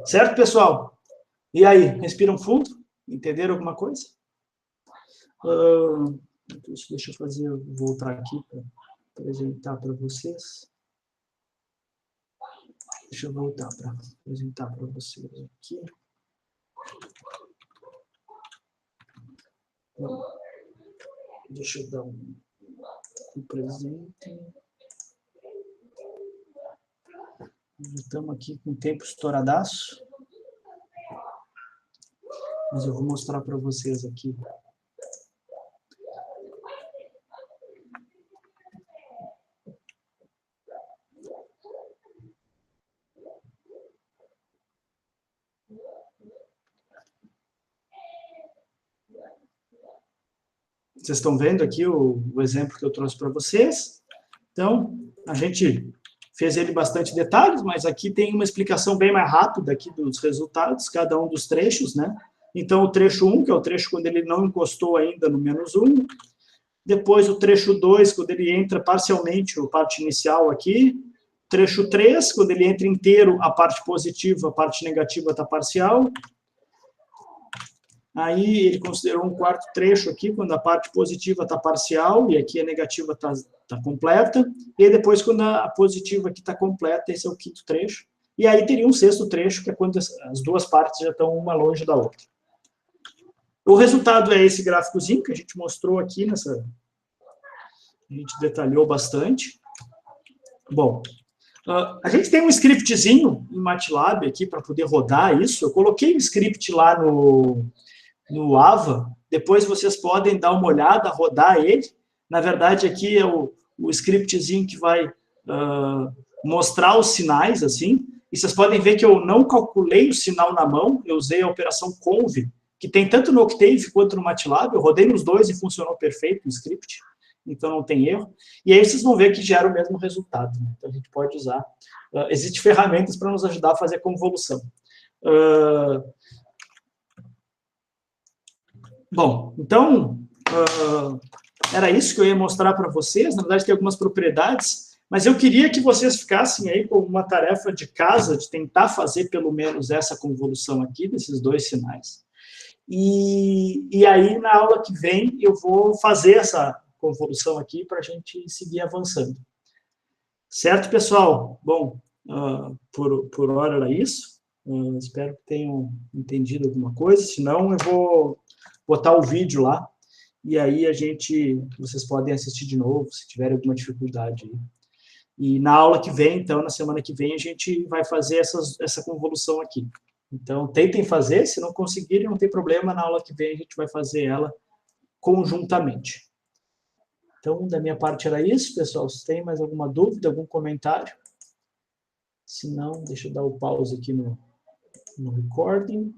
Certo, pessoal? E aí, respiram fundo? Entenderam alguma coisa? Deixa eu voltar aqui para apresentar para vocês. Deixa eu voltar para apresentar para vocês aqui. Deixa eu dar um presente. Estamos aqui com o tempo estouradaço. Mas eu vou mostrar para vocês aqui Vocês estão vendo aqui o exemplo que eu trouxe para vocês. Então, a gente fez ele bastante detalhes, mas aqui tem uma explicação bem mais rápida aqui dos resultados, cada um dos trechos, né? Então, o trecho 1, que é o trecho quando ele não encostou ainda no -1. Depois, o trecho 2, quando ele entra parcialmente, a parte inicial aqui. Trecho 3, quando ele entra inteiro, a parte positiva, a parte negativa está parcial. Aí, ele considerou um quarto trecho aqui, quando a parte positiva está parcial, e aqui a negativa está completa. E aí, depois, quando a positiva aqui está completa, esse é o quinto trecho. E aí, teria um sexto trecho, que é quando as duas partes já estão uma longe da outra. O resultado é esse gráficozinho que a gente mostrou aqui nessa... A gente detalhou bastante. Bom, a gente tem um scriptzinho em MATLAB aqui para poder rodar isso. Eu coloquei o script lá no Ava. Depois vocês podem dar uma olhada, rodar ele. Na verdade, aqui é o scriptzinho que vai mostrar os sinais, assim. E vocês podem ver que eu não calculei o sinal na mão. Eu usei a operação conv, que tem tanto no Octave quanto no MATLAB. Eu rodei nos dois e funcionou perfeito o script. Então, não tem erro. E aí, vocês vão ver que gera o mesmo resultado. Né? Então, a gente pode usar. Existem ferramentas para nos ajudar a fazer a convolução. Bom, então, era isso que eu ia mostrar para vocês. Na verdade, tem algumas propriedades, mas eu queria que vocês ficassem aí com uma tarefa de casa, de tentar fazer pelo menos essa convolução aqui, desses dois sinais. E aí, na aula que vem, eu vou fazer essa convolução aqui para a gente seguir avançando. Certo, pessoal? Bom, por hora era isso. Espero que tenham entendido alguma coisa. Se não, eu vou botar o vídeo lá. E aí vocês podem assistir de novo, se tiverem alguma dificuldade. E na aula que vem, então, na semana que vem, a gente vai fazer essa convolução aqui. Então, tentem fazer. Se não conseguirem, não tem problema. Na aula que vem, a gente vai fazer ela conjuntamente. Então, da minha parte era isso, pessoal. Se tem mais alguma dúvida, algum comentário? Se não, deixa eu dar o pause aqui no recording.